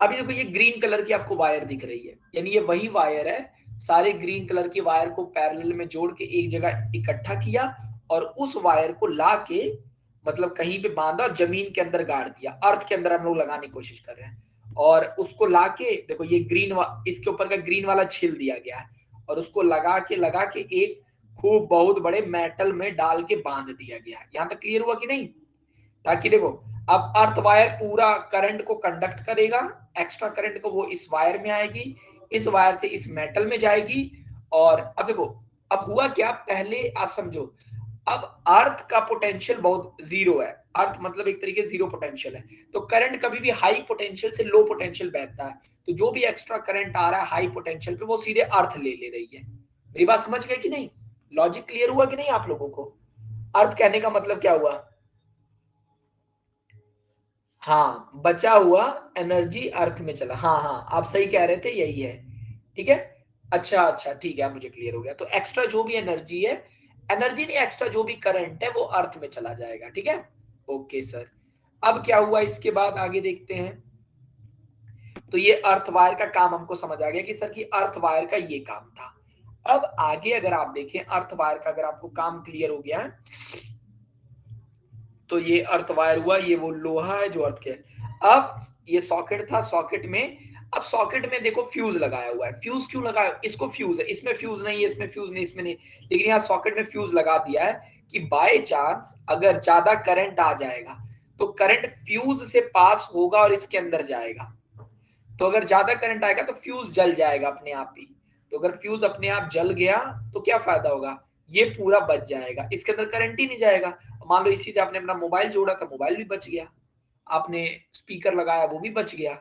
अभी देखो ये ग्रीन कलर की आपको वायर दिख रही है, यानी ये वही वायर है। सारे ग्रीन कलर की वायर को पैरेलल में जोड़ के एक जगह इकट्ठा किया और उस वायर को ला के मतलब कहीं पे बांधा और जमीन के अंदर गाड़ दिया। अर्थ के अंदर हम लोग लगाने की कोशिश कर रहे हैं और उसको लाके देखो ये इसके ऊपर का ग्रीन वाला छील दिया गया है और उसको लगा के एक खूब बहुत बड़े मेटल में डाल के बांध दिया गया। यहां तक क्लियर हुआ कि नहीं? ताकि देखो, अब अर्थ वायर पूरा करंट को कंडक्ट करेगा, एक्स्ट्रा करंट को वो इस वायर में आएगी, इस वायर से इस मेटल में जाएगी। और अब देखो, अब हुआ क्या, पहले आप समझो, अब अर्थ का पोटेंशियल बहुत जीरो है। अर्थ मतलब एक तरीके से जीरो पोटेंशियल है, तो करंट कभी भी हाई पोटेंशियल से लो पोटेंशियल बहता है। तो जो भी एक्स्ट्रा करंट आ रहा है हाई पोटेंशियल पे वो सीधे अर्थ ले रही है। मेरी बात समझ गए कि नहीं? लॉजिक क्लियर हुआ कि नहीं आप लोगों को? अर्थ कहने का मतलब क्या हुआ? हाँ, बचा हुआ एनर्जी अर्थ में चला। हाँ हाँ, आप सही कह रहे थे, यही है। ठीक है, अच्छा अच्छा, ठीक है, अब मुझे क्लियर हो गया। तो एक्स्ट्रा जो भी एनर्जी है, एनर्जी नहीं, एक्स्ट्रा जो भी करंट है वो अर्थ में चला जाएगा। ठीक है, ओके सर। अब क्या हुआ इसके बाद आगे देखते हैं। तो ये अर्थ वायर का काम हमको समझ आ गया कि सर कि अर्थ वायर का ये काम था। अब आगे अगर आप देखें अर्थ वायर का, अगर आपको काम क्लियर हो गया है, तो ये अर्थ वायर हुआ, ये वो लोहा है जो अर्थ के। अब ये सॉकेट था, सॉकेट में, अब सॉकेट में देखो फ्यूज लगाया हुआ है। फ्यूज क्यों लगाया? इसको फ्यूज है, इसमें फ्यूज नहीं है, इसमें फ्यूज नहीं, इसमें नहीं, लेकिन यहाँ सॉकेट में फ्यूज लगा दिया है कि बाय चांस अगर ज्यादा करंट आ जाएगा तो करंट फ्यूज से पास होगा और इसके अंदर जाएगा। तो अगर ज्यादा करंट आएगा तो फ्यूज जल जाएगा अपने आप ही। तो अगर फ्यूज अपने आप जल गया तो क्या फायदा होगा, ये पूरा बच जाएगा, इसके अंदर करंट ही नहीं जाएगा। मान लो इसी से आपने अपना मोबाइल जोड़ा था, मोबाइल भी बच गया। आपने स्पीकर लगाया, वो भी बच गया,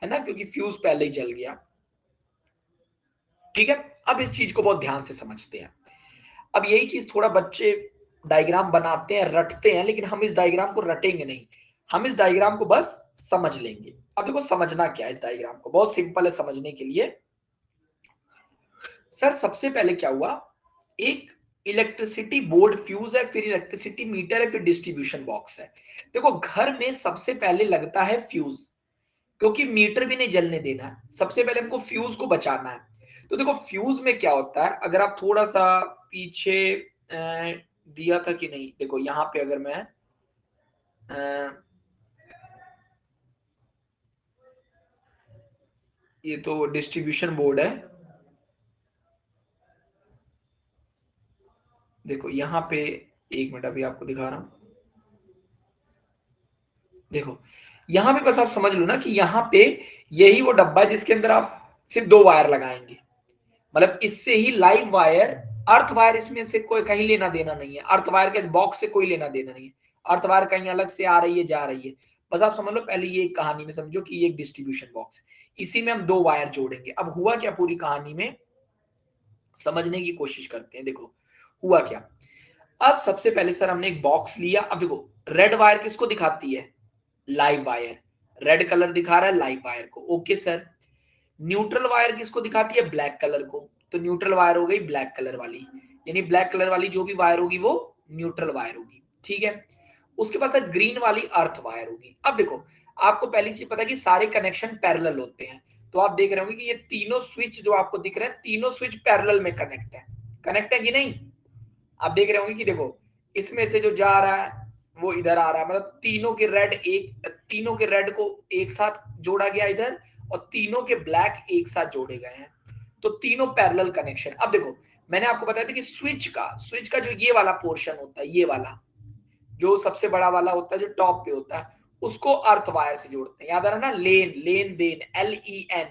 है ना, क्योंकि फ्यूज पहले ही जल गया। ठीक है, अब इस चीज को बहुत ध्यान से समझते हैं। अब यही चीज थोड़ा बच्चे डायग्राम बनाते हैं, रटते हैं, लेकिन हम इस डायग्राम को रटेंगे नहीं, हम इस डायग्राम को बस समझ लेंगे। अब देखो समझना क्या है, इस डायग्राम को बहुत सिंपल है समझने के लिए। सर सबसे पहले क्या हुआ, एक इलेक्ट्रिसिटी बोर्ड फ्यूज है, फिर इलेक्ट्रिसिटी मीटर है, फिर डिस्ट्रीब्यूशन बॉक्स है। देखो घर में सबसे पहले लगता है फ्यूज, क्योंकि मीटर भी नहीं जलने देना है, सबसे पहले हमको फ्यूज को बचाना है। तो देखो फ्यूज में क्या होता है, अगर आप थोड़ा सा पीछे दिया था कि नहीं, देखो यहाँ पे अगर मैं ये तो डिस्ट्रीब्यूशन बोर्ड है, देखो यहाँ पे, एक मिनट अभी आपको दिखा रहा हूं। देखो यहां पे बस आप समझ लो ना कि यहाँ पे यही वो डब्बा है जिसके अंदर आप सिर्फ 2 वायर लगाएंगे, मतलब इससे ही लाइव वायर, अर्थ वायर इसमें से कोई कहीं लेना देना नहीं है, अर्थ वायर के बॉक्स से कोई लेना देना नहीं है, अर्थ वायर कहीं अलग से आ रही है जा रही है। बस आप समझ लो पहले ये एक कहानी में समझो कि ये एक डिस्ट्रीब्यूशन बॉक्स है, इसी में हम 2 वायर जोड़ेंगे। अब हुआ क्या पूरी कहानी में, समझने की कोशिश करते हैं। देखो हुआ क्या, अब सबसे पहले सर हमने एक बॉक्स लिया। अब देखो रेड वायर किसको दिखाती है, लाइव वायर, रेड कलर दिखा रहा है लाइव वायर को, ओके सर। न्यूट्रल वायर किसको दिखाती है, ब्लैक कलर को, तो न्यूट्रल वायर हो गई ब्लैक कलर वाली, यानी ब्लैक कलर वाली जो भी वायर होगी वो न्यूट्रल वायर होगी, ठीक है। उसके पास ग्रीन वाली अर्थ वायर होगी। अब देखो आपको पहली चीज पता है कि सारे कनेक्शन पैरेलल होते हैं, तो आप देख रहे होंगे कि ये तीनों स्विच जो आपको दिख रहे हैं, तीनों स्विच पैरेलल में कनेक्ट है कि नहीं। आप देख रहे होंगे कि देखो इसमें से जो जा रहा है वो इधर आ रहा है, मतलब तीनों के रेड को एक साथ जोड़ा गया इधर, और तीनों के ब्लैक एक साथ जोड़े गए हैं, तो तीनों पैरेलल कनेक्शन। अब देखो मैंने आपको बताया था कि स्विच का जो ये वाला पोर्शन होता है, ये वाला जो सबसे बड़ा वाला होता है जो टॉप पे होता है, उसको अर्थ वायर से जोड़ते हैं। याद आ रहा है ना, लेन देन, LEN,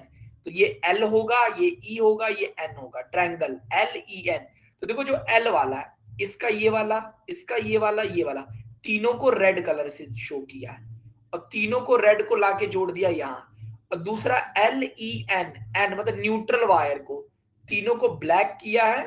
तो ये L होगा, ये E होगा, ये N होगा, ट्रायंगल LEN। तो देखो जो L वाला है, इसका ये वाला, इसका ये वाला, ये वाला, तीनों को रेड कलर से शो किया है, और तीनों को रेड को लाके जोड़ दिया यहाँ। और दूसरा LEN, N मतलब न्यूट्रल वायर को, तीनों को ब्लैक किया है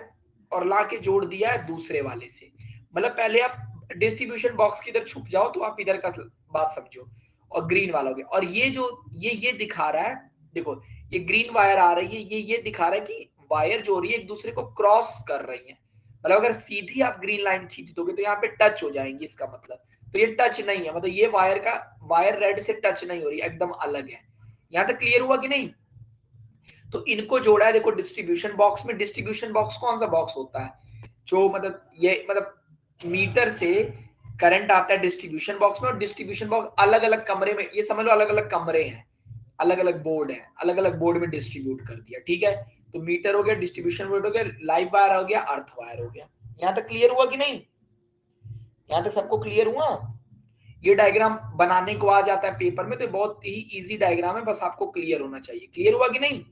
और लाके जोड़ दिया है दूसरे वाले से। मतलब पहले आप डिस्ट्रीब्यूशन बॉक्स की इधर छुप जाओ तो आप इधर का बात समझो, और ग्रीन वाला हो गया। और ये जो ये दिखा रहा है, देखो ये ग्रीन वायर आ रही है, ये दिखा रहा है कि वायर जो हो रही है एक दूसरे को क्रॉस कर रही है, मतलब अगर सीधी आप ग्रीन लाइन खींच दोगे तो यहाँ पे टच हो जाएंगी, इसका मतलब तो ये टच नहीं है, मतलब ये वायर रेड से टच नहीं हो रही, एकदम अलग है। यहाँ तक क्लियर हुआ कि नहीं। तो इनको जोड़ा है देखो डिस्ट्रीब्यूशन बॉक्स में। डिस्ट्रीब्यूशन बॉक्स कौन सा बॉक्स होता है, जो मतलब ये मतलब मीटर से करंट आता है डिस्ट्रीब्यूशन बॉक्स में, और डिस्ट्रीब्यूशन बॉक्स अलग अलग कमरे में, ये समझ लो अलग अलग कमरे हैं, अलग अलग बोर्ड है, अलग अलग बोर्ड में डिस्ट्रीब्यूट कर दिया, ठीक है। तो मीटर हो गया, डिस्ट्रीब्यूशन बोर्ड हो गया, लाइव वायर हो गया, अर्थ वायर हो गया। यहां तक क्लियर हुआ कि नहीं, यहां तक सबको क्लियर हुआ। ये डायग्राम बनाने को आ जाता है पेपर में, तो बहुत ही इजी डायग्राम है, बस आपको क्लियर होना चाहिए। क्लियर हुआ कि नहीं।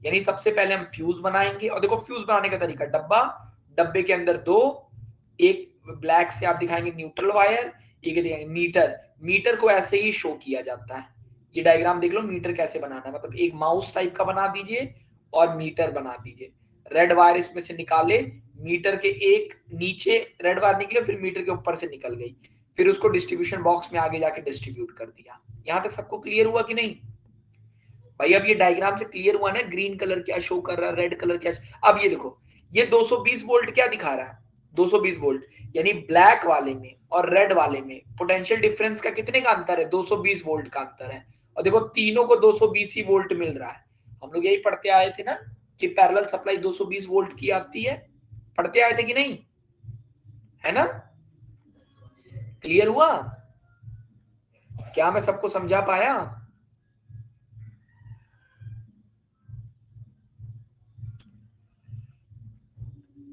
यानी सबसे पहले हम फ्यूज बनाएंगे, और देखो फ्यूज बनाने का तरीका, डब्बा, डब्बे के अंदर दो, एक ब्लैक से आप दिखाएंगे न्यूट्रल वायर, एक दिखाएंगे मीटर। मीटर को ऐसे ही शो किया जाता है, ये डायग्राम देख लो मीटर कैसे बनाना है, मतलब एक माउस टाइप का बना दीजिए और मीटर बना दीजिए। रेड वायर इसमें से निकाले, मीटर के एक नीचे रेड वायर निकले, फिर मीटर के ऊपर से निकल गई, फिर उसको डिस्ट्रीब्यूशन बॉक्स में आगे जाके डिस्ट्रीब्यूट कर दिया। यहां तक सबको क्लियर हुआ कि नहीं भाई। अब ये डायग्राम से क्लियर हुआ ना, ग्रीन कलर क्या शो कर रहा है, रेड कलर क्या। अब ये देखो ये 220 वोल्ट क्या दिखा रहा है, 220 वोल्ट, यानी ब्लैक वाले में और रेड वाले में पोटेंशियल डिफरेंस का कितने का अंतर है, 220 वोल्ट का अंतर है। और देखो तीनों को 220 ही वोल्ट मिल रहा है। हम लोग यही पढ़ते आए थे ना कि पैरेलल सप्लाई 220 वोल्ट की आती है, पढ़ते आए थे कि नहीं, है ना। क्लियर हुआ क्या, मैं सबको समझा पाया।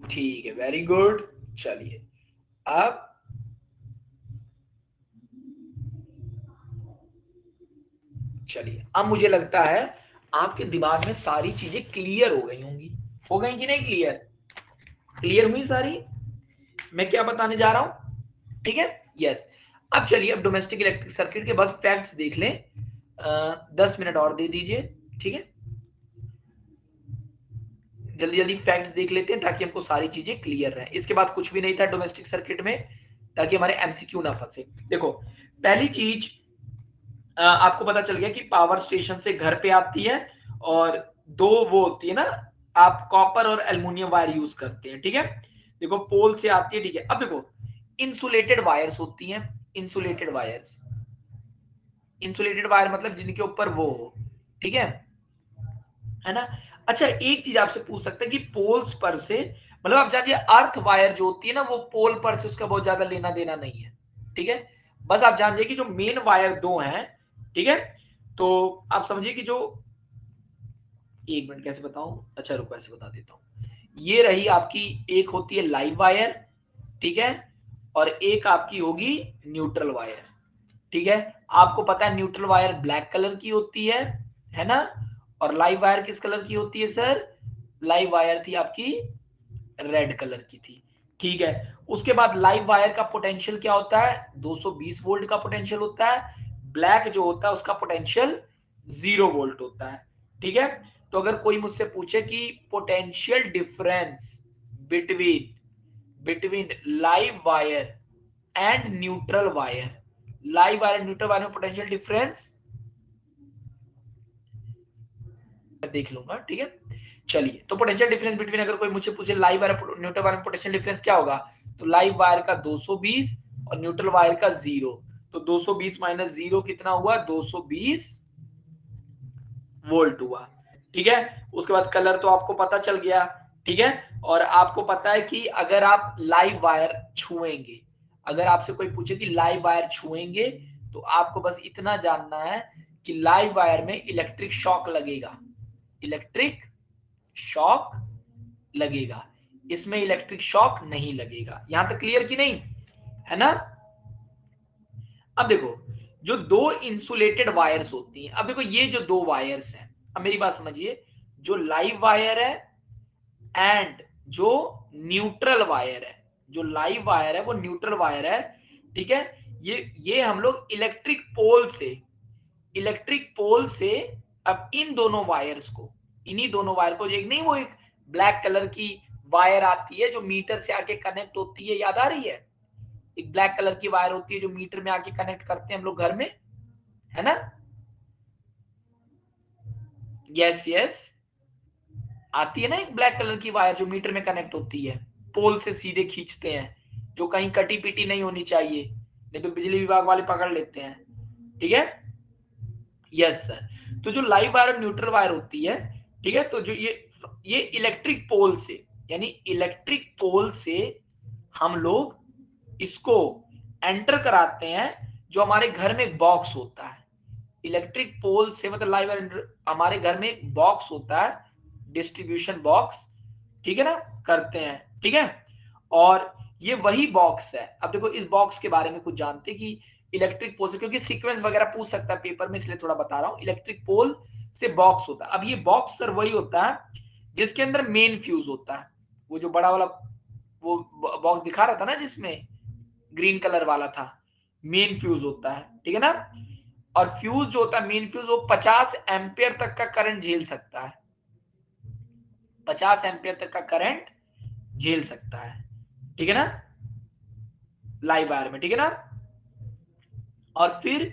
ठीक है, वेरी गुड। चलिए अब अब मुझे लगता है आपके दिमाग में सारी चीजें क्लियर हो गई होंगी, हो गई कि नहीं क्लियर, क्लियर हुई सारी, मैं क्या बताने जा रहा हूं, ठीक है। यस। अब चलिए अब डोमेस्टिक इलेक्ट्रिक सर्किट के बस फैक्ट्स देख लें, 10 मिनट और दे दीजिए, ठीक है। जल्दी जल्दी फैक्ट्स देख लेते हैं ताकि हमको सारी चीजें क्लियर रहे, इसके बाद कुछ भी नहीं था डोमेस्टिक सर्किट में, ताकि हमारे एमसीक्यू ना फंसे। देखो पहली चीज, आपको पता चल गया कि पावर स्टेशन से घर पे आती है, और दो वो होती है ना, आप कॉपर और एल्युमिनियम वायर यूज करते हैं, ठीक है। देखो पोल से आती है, ठीक है। अब देखो इंसुलेटेड वायर्स होती हैं, इंसुलेटेड वायर्स, इंसुलेटेड वायर मतलब जिनके ऊपर वो हो, ठीक है ना। अच्छा एक चीज आपसे पूछ सकते हैं कि पोल्स पर से, मतलब आप जानिए अर्थ वायर जो होती है ना, वो पोल पर से उसका बहुत ज्यादा लेना देना नहीं है, ठीक है। बस आप जानिए कि जो मेन वायर दो हैं, ठीक है, तो आप समझिए कि जो, एक मिनट कैसे बताऊं, अच्छा रुको ऐसे बता देता हूं। ये रही आपकी, एक होती है लाइव वायर, ठीक है, और एक आपकी होगी न्यूट्रल वायर, ठीक है। आपको पता है न्यूट्रल वायर ब्लैक कलर की होती है ना, और लाइव वायर किस कलर की होती है सर? लाइव वायर थी आपकी रेड कलर की थी, ठीक है। उसके बाद लाइव वायर का पोटेंशियल क्या होता है? 220 वोल्ट का पोटेंशियल होता है। ब्लैक जो होता है उसका पोटेंशियल 0 वोल्ट होता है, ठीक है। तो अगर कोई मुझसे पूछे कि potential difference between between live wire and neutral wire, live wire and neutral wire में पोटेंशियल डिफरेंस देख लूंगा, ठीक है। चलिए, तो पोटेंशियल डिफरेंस बिटवीन, अगर कोई मुझे पूछे लाइव वायर न्यूट्रल वायर में पोटेंशियल डिफरेंस क्या होगा, तो लाइव वायर का 220 और न्यूट्रल वायर का 0, तो 220 माइनस 0 कितना हुआ? 220 वोल्ट हुआ, ठीक है। उसके बाद कलर तो आपको पता चल गया, ठीक है। और आपको पता है कि अगर आप लाइव वायर छुएंगे, अगर आपसे कोई पूछे कि लाइव वायर छुएंगे, तो आपको बस इतना जानना है कि लाइव वायर में इलेक्ट्रिक शॉक लगेगा, इलेक्ट्रिक शॉक लगेगा, इसमें इलेक्ट्रिक शॉक नहीं लगेगा। यहां तक क्लियर कि नहीं, है ना? अब देखो, जो दो इंसुलेटेड वायर्स होती हैं, अब देखो ये जो दो वायर्स हैं, अब मेरी बात समझिए, जो लाइव वायर है एंड जो न्यूट्रल वायर है, जो लाइव वायर है वो न्यूट्रल वायर है, ठीक है। ये हम लोग इलेक्ट्रिक पोल से अब इन दोनों वायर्स को, इन्हीं दोनों वायर को, एक नहीं वो एक ब्लैक कलर की वायर आती है जो मीटर से आके कनेक्ट होती है, याद आ रही है? एक ब्लैक कलर की वायर होती है जो मीटर में आके कनेक्ट करते हैं हम लोग घर में, है ना? यस यस, आती है ना एक ब्लैक कलर की वायर जो मीटर में कनेक्ट होती है, पोल से सीधे खींचते हैं, जो कहीं कटी पिटी नहीं होनी चाहिए, नहीं तो बिजली विभाग वाले पकड़ लेते हैं, ठीक है। Yes sir. तो जो लाइव वायर और न्यूट्रल वायर होती है, ठीक है, तो जो ये इलेक्ट्रिक पोल से, यानी इलेक्ट्रिक पोल से हम लोग इसको एंटर कराते हैं, जो हमारे घर में एक बॉक्स होता है, इलेक्ट्रिक पोल से मतलब लाइव वायर, हमारे घर में एक बॉक्स होता है, डिस्ट्रीब्यूशन बॉक्स, ठीक है ना, करते हैं, ठीक है। और ये वही बॉक्स है। अब देखो इस बॉक्स के बारे में कुछ जानते हैं कि इलेक्ट्रिक पोल से, क्योंकि सीक्वेंस वगैरह पूछ सकता है पेपर में, इसलिए थोड़ा बता रहा हूं। इलेक्ट्रिक पोल से बॉक्स होता है। अब ये बॉक्स सर वही होता है जिसके अंदर मेन फ्यूज होता है, वो जो बड़ा वाला वो बॉक्स दिखा रहा था ना जिसमें ग्रीन कलर वाला था, मेन फ्यूज होता है, ठीक है ना। और फ्यूज जो होता है, मेन फ्यूज, वो 50 एम्पियर तक का करंट झेल सकता है, 50 एम्पियर तक का करंट झेल सकता है, ठीक है ना, लाइव वायर में, ठीक है ना। और फिर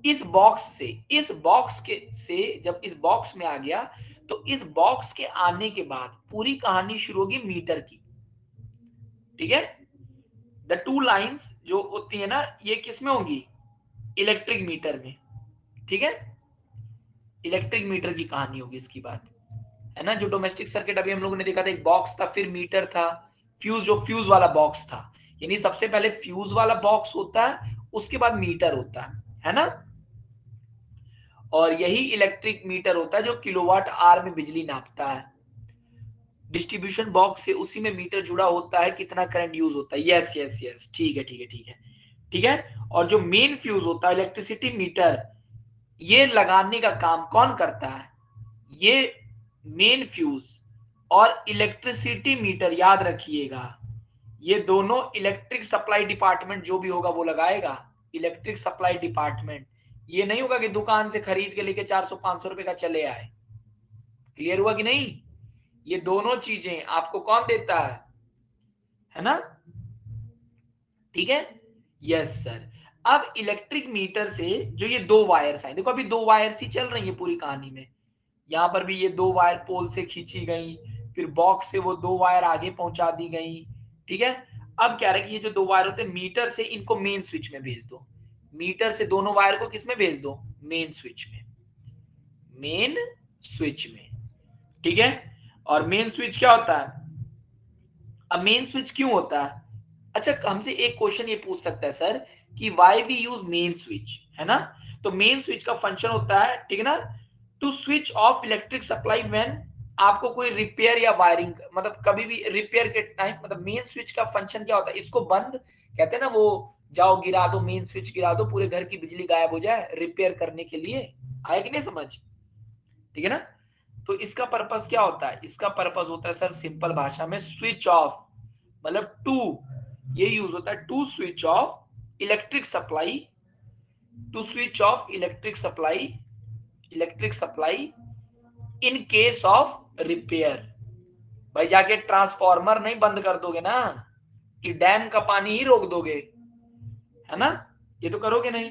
इस बॉक्स के से जब इस बॉक्स में आ गया, तो इस बॉक्स के आने के बाद पूरी कहानी शुरू होगी मीटर की, ठीक है। द टू लाइंस जो होती है ना, ये किसमें होंगी? इलेक्ट्रिक मीटर में, ठीक है। इलेक्ट्रिक मीटर की कहानी होगी इसकी बात, है ना। जो डोमेस्टिक सर्किट अभी हम लोगों ने देखा था, एक बॉक्स था, फिर मीटर था, फ्यूज, जो फ्यूज वाला बॉक्स था, यानी सबसे पहले फ्यूज वाला बॉक्स होता है, उसके बाद मीटर होता है ना। और यही इलेक्ट्रिक मीटर होता है जो किलोवाट आवर में बिजली नापता है। डिस्ट्रीब्यूशन बॉक्स से उसी में मीटर जुड़ा होता है, कितना करंट यूज होता है। यस यस यस, ठीक है ठीक है ठीक है ठीक है। और जो मेन फ्यूज होता है, इलेक्ट्रिसिटी मीटर, ये लगाने का काम कौन करता है? ये मेन फ्यूज और इलेक्ट्रिसिटी मीटर, याद रखिएगा, ये दोनों इलेक्ट्रिक सप्लाई डिपार्टमेंट जो भी होगा वो लगाएगा, इलेक्ट्रिक सप्लाई डिपार्टमेंट। ये नहीं होगा कि दुकान से खरीद के लेके 400-500 रुपए का चले आए। क्लियर हुआ कि नहीं? ये दोनों चीजें आपको कौन देता है ना, ठीक है। Yes sir. अब इलेक्ट्रिक मीटर से जो ये दो वायर्स आए, देखो अभी दो वायर्स ही चल रही है पूरी कहानी में, यहां पर भी ये दो वायर पोल से खींची गई, फिर बॉक्स से वो दो वायर आगे पहुंचा दी गई, ठीक है। अब क्या रहे कि ये जो दो वायर होते हैं, मीटर से इनको मेन स्विच में भेज दो, मीटर से दोनों वायर को किस में भेज दो? मेन स्विच में, मेन स्विच में, ठीक है। और मेन स्विच क्या होता है? अब मेन स्विच क्यों होता है? अच्छा, हमसे एक क्वेश्चन ये पूछ सकता है सर कि why we use main switch, है ना। तो मेन स्विच का फंक्शन होता है, ठीक है ना, to switch off electric supply when आपको कोई रिपेयर या वायरिंग, मतलब कभी भी रिपेयर के टाइम, मतलब मेन स्विच का फंक्शन क्या होता है? इसको बंद कहते हैं ना, वो जाओ गिरा दो, मेन स्विच गिरा दो, पूरे घर की बिजली गायब हो जाए रिपेयर करने के लिए। आया कि नहीं समझ? ठीक है ना? तो इसका पर्पस क्या होता है? इसका पर्पस होता है सर सिंपल भाषा में स्विच ऑफ, मतलब टू, ये यूज होता है to switch off electric supply, to switch off electric supply in case of repair. भाई जाके ट्रांसफार्मर नहीं बंद कर दोगे ना, कि डैम का पानी ही रोक दोगे, है ना? ये तो करोगे नहीं,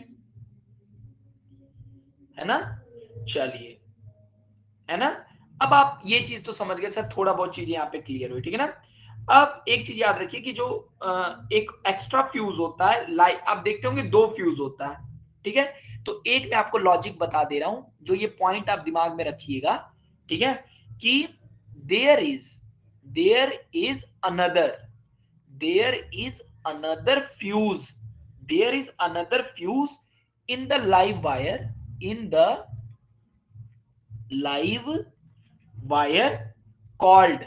है ना? चलिए, है ना? अब आप ये चीज तो समझ गए सर, थोड़ा बहुत चीजें यहाँ पे क्लियर हुई, ठीक है ना? अब एक चीज याद रखिए कि जो एक एक्स्ट्रा फ्यूज होता है, लाइक आप देखते होंगे दो फ्यूज होता है, ठीक है? तो एक मैं आपको लॉजिक बता दे रहा हूं, जो ये पॉइंट आप दिमाग में रखिएगा, ठीक है? कि there is another there is another fuse there is another fuse in the live wire, in the live wire called,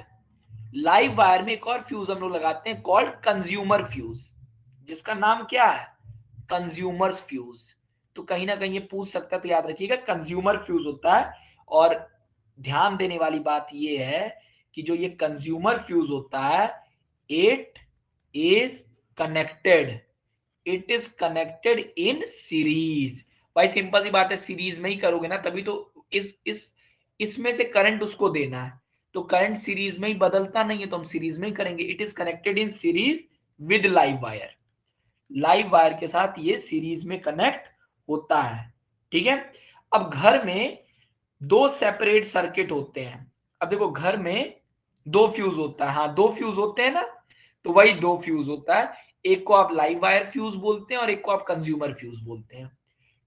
live wire में एक और फ्यूज हम लोग लगाते हैं कॉल्ड कंज्यूमर फ्यूज, जिसका नाम क्या है? Consumers fuse. तो कहीं ना कहीं ये पूछ सकता है, तो याद रखिएगा कंज्यूमर फ्यूज होता है। और ध्यान देने वाली बात ये है कि जो ये कंज्यूमर फ्यूज होता है, it is connected it is connected in series. भाई सिंपल सी बात है, सीरीज में ही करोगे ना, तभी तो इसमें से करंट उसको देना है। तो करंट सीरीज में ही बदलता नहीं है, तो हम सीरीज में ही करेंगे। It is connected in series with live wire, live wire के साथ ये सीरीज में कनेक्ट होता है, ठीक है? अब घर में दो सेपरेट सर्किट होते हैं। अब देखो घर में दो फ्यूज होता है, हाँ दो फ्यूज होते हैं ना, तो वही दो फ्यूज होता है। एक को आप लाइव वायर फ्यूज बोलते हैं और एक को आप कंज्यूमर फ्यूज बोलते हैं,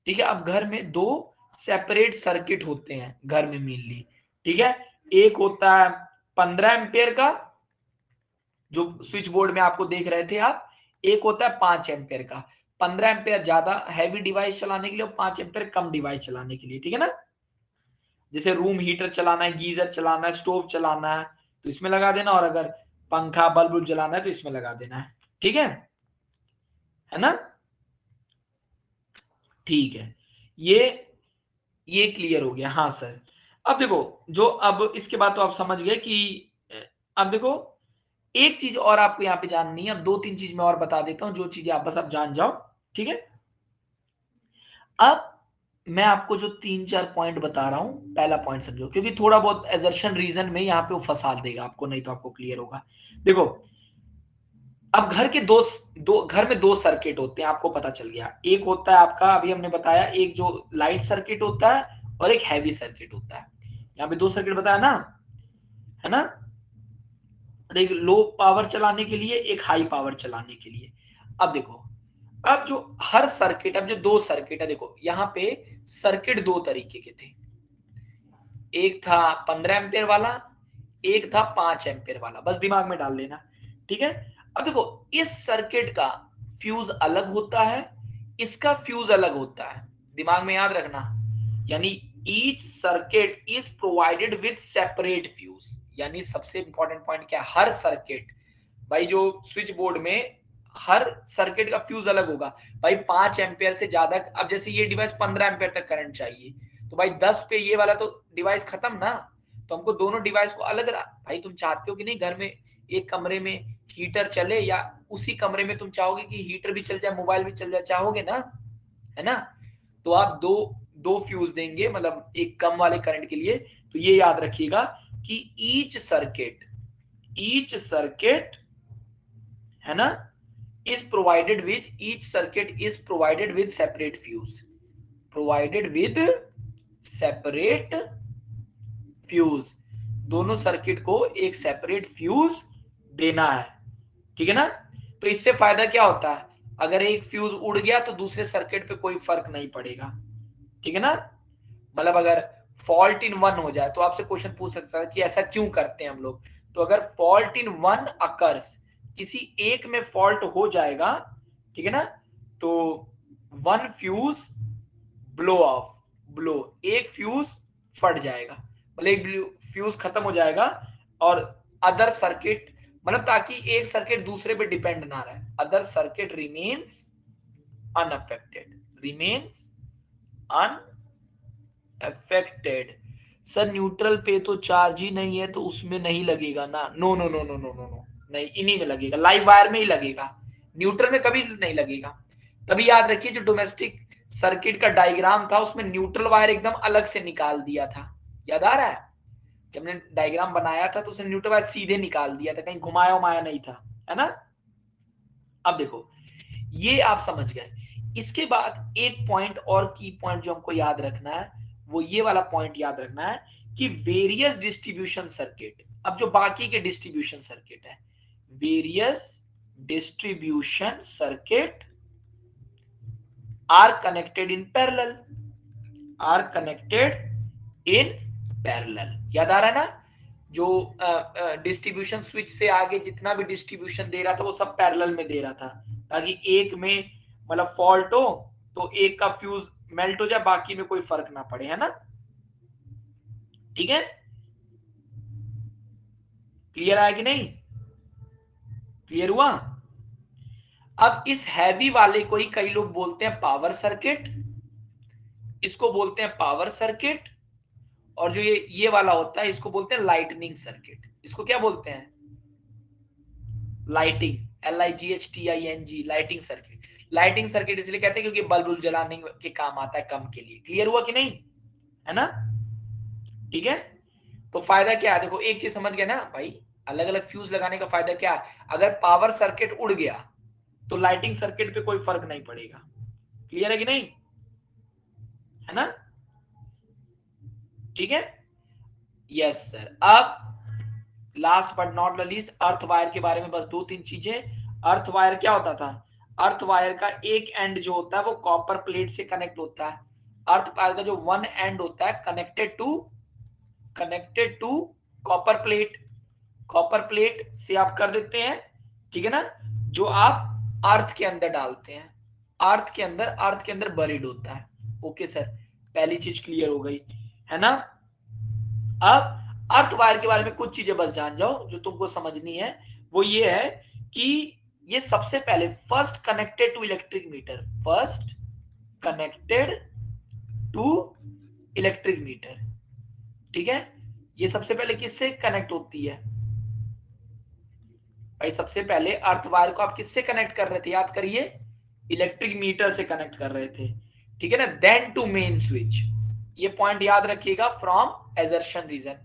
ठीक है? अब घर में दो सेपरेट सर्किट होते हैं घर में मेनली, ठीक है? एक होता है 15 एम्पियर का, जो स्विच बोर्ड में आपको देख रहे थे आप, एक होता है 5 एम्पियर का। 15 एम्पियर ज्यादा हैवी डिवाइस चलाने के लिए और 5 एम्पियर कम डिवाइस चलाने के लिए, ठीक है ना? जैसे रूम हीटर चलाना है, गीजर चलाना है, स्टोव चलाना है, तो इसमें लगा देना, और अगर पंखा बल्ब जलाना है तो इसमें लगा देना है, ठीक है ना? ठीक है, ये क्लियर हो गया। हाँ सर, अब देखो, जो अब इसके बाद तो आप समझ गए कि अब देखो एक चीज और आपको यहाँ पे जाननी है। अब दो तीन चीज मैं और बता देता हूँ, जो चीजें आप बस अब जान जाओ, ठीक है? अब मैं आपको जो तीन चार पॉइंट बता रहा हूं, पहला पॉइंट समझो, क्योंकि थोड़ा बहुत एजर्शन रीजन में यहाँ पे वो फंसा देगा आपको, नहीं तो आपको क्लियर होगा। देखो, अब घर के दो घर में दो सर्किट होते हैं, आपको पता चल गया। एक होता है आपका, अभी हमने बताया, एक जो लाइट सर्किट होता है और एक हैवी सर्किट होता है। यहाँ पे दो सर्किट बताया ना, है ना? एक लो पावर चलाने के लिए, एक हाई पावर चलाने के लिए। अब देखो, अब जो हर सर्किट, अब जो दो सर्किट है, देखो यहाँ पे सर्किट दो तरीके के थे। एक था 15 एम्पियर वाला, एक था 5 एम्पियर वाला, बस दिमाग में डाल लेना, ठीक है? अब देखो, इस सर्किट का फ्यूज अलग होता है, इसका फ्यूज अलग होता है, दिमाग में याद रखना। यानी each circuit is provided with separate fuse. यानी सबसे इंपॉर्टेंट पॉइंट क्या है? हर सर्किट, भाई जो स्विच बोर्ड में हर सर्किट का फ्यूज अलग होगा। भाई 5 एम्पियर से ज्यादा, अब जैसे ये डिवाइस 15 एम्पियर तक करंट चाहिए, तो भाई 10 पे ये वाला तो डिवाइस खत्म ना, तो हमको दोनों डिवाइस को अलग भाई तुम चाहते हो कि नहीं घर में एक कमरे में हीटर चले, या उसी कमरे में तुम चाहोगे कि हीटर भी चल जाए, मोबाइल भी चल जाए, चाहोगे ना, है ना? तो आप दो दो फ्यूज देंगे, मतलब एक कम वाले करंट के लिए। तो ये याद रखिएगा कि ईच सर्किट है ना, is provided with each circuit is provided with separate fuse, provided with separate fuse। दोनों सर्किट को एक सेपरेट फ्यूज देना है, ठीक है ना? तो इससे फायदा क्या होता है? अगर एक फ्यूज उड़ गया तो दूसरे सर्किट पे कोई फर्क नहीं पड़ेगा, ठीक है ना? मतलब अगर फॉल्ट इन वन हो जाए, तो आपसे क्वेश्चन पूछ सकता है कि ऐसा क्यों करते हैं हम लोग। तो अगर फॉल्ट इन वन अकर्स, किसी एक में फॉल्ट हो जाएगा, ठीक है ना, तो वन फ्यूज ब्लो, एक फ्यूज फट जाएगा, मतलब एक फ्यूज खत्म हो जाएगा, और अदर सर्किट, मतलब ताकि एक सर्किट दूसरे पे डिपेंड ना रहे, other circuit remains unaffected, remains unaffected। Sir neutral पे तो चार्ज ही नहीं है तो उसमें नहीं लगेगा ना। No no no no no no no, नहीं, इन्हीं में लगेगा, लाइव वायर में ही लगेगा, न्यूट्रल में कभी नहीं लगेगा। तभी याद रखिए जो डोमेस्टिक सर्किट का डायग्राम था उसमें न्यूट्रल वायर एकदम अलग से निकाल दिया था, याद आ रहा है? जब मैंने डायग्राम बनाया था तो उसने न्यूट्रल वायर सीधे निकाल दिया था, कहीं घुमाया उमाया नहीं था, है ना। अब देखो ये आप समझ गए। इसके बाद एक पॉइंट और की पॉइंट जो हमको याद रखना है वो ये वाला पॉइंट याद रखना है कि वेरियस डिस्ट्रीब्यूशन सर्किट, अब जो बाकी के डिस्ट्रीब्यूशन सर्किट है, various distribution circuit are connected in parallel, are connected in parallel. याद आ रहा है ना? जो डिस्ट्रीब्यूशन स्विच से आगे जितना भी डिस्ट्रीब्यूशन दे रहा था वो सब पैरेलल में दे रहा था, ताकि एक में मतलब फॉल्ट हो तो एक का फ्यूज मेल्ट हो जाए, बाकी में कोई फर्क ना पड़े, है ना। ठीक है, क्लियर आया कि नहीं? क्लियर हुआ? अब इस हैवी वाले को ही कई लोग बोलते हैं पावर सर्किट, इसको बोलते हैं पावर सर्किट, और जो ये वाला होता है इसको बोलते हैं लाइटनिंग सर्किट। इसको क्या बोलते हैं? Lighting, LIGHTING, lighting circuit. Lighting circuit इसलिए कहते हैं क्योंकि बल्ब जलाने के काम आता है कम के लिए। क्लियर हुआ कि नहीं? है ना? ठीक है, तो फायदा क्या है? देखो एक चीज समझ गए ना भाई, अलग अलग फ्यूज लगाने का फायदा क्या है? अगर पावर सर्किट उड़ गया तो लाइटिंग सर्किट पे कोई फर्क नहीं पड़ेगा। क्लियर है कि नहीं? है ना? ठीक है, यस सर। अब last but not the least, earth wire के बारे में बस दो तीन चीजें। अर्थ वायर क्या होता था? अर्थ वायर का एक एंड जो होता है वो कॉपर प्लेट से कनेक्ट होता है। अर्थ वायर का जो वन एंड होता है connected to copper plate, copper plate से आप कर देते हैं, ठीक है ना, जो आप अर्थ के अंदर डालते हैं, अर्थ के अंदर बरीड होता है। ओके सर, पहली चीज क्लियर हो गई, है ना। अब अर्थ वायर के बारे में कुछ चीजें बस जान जाओ जो तुमको समझनी है। वो ये है कि ये सबसे पहले first connected to electric meter, first connected to electric meter, ठीक है। ये सबसे पहले किससे कनेक्ट होती है भाई? सबसे पहले अर्थ वायर को आप किससे कनेक्ट कर रहे थे? याद करिए, इलेक्ट्रिक मीटर से कनेक्ट कर रहे थे, ठीक है ना। देन टू मेन स्विच, ये पॉइंट याद रखिएगा फ्रॉम एजर्शन रीजन।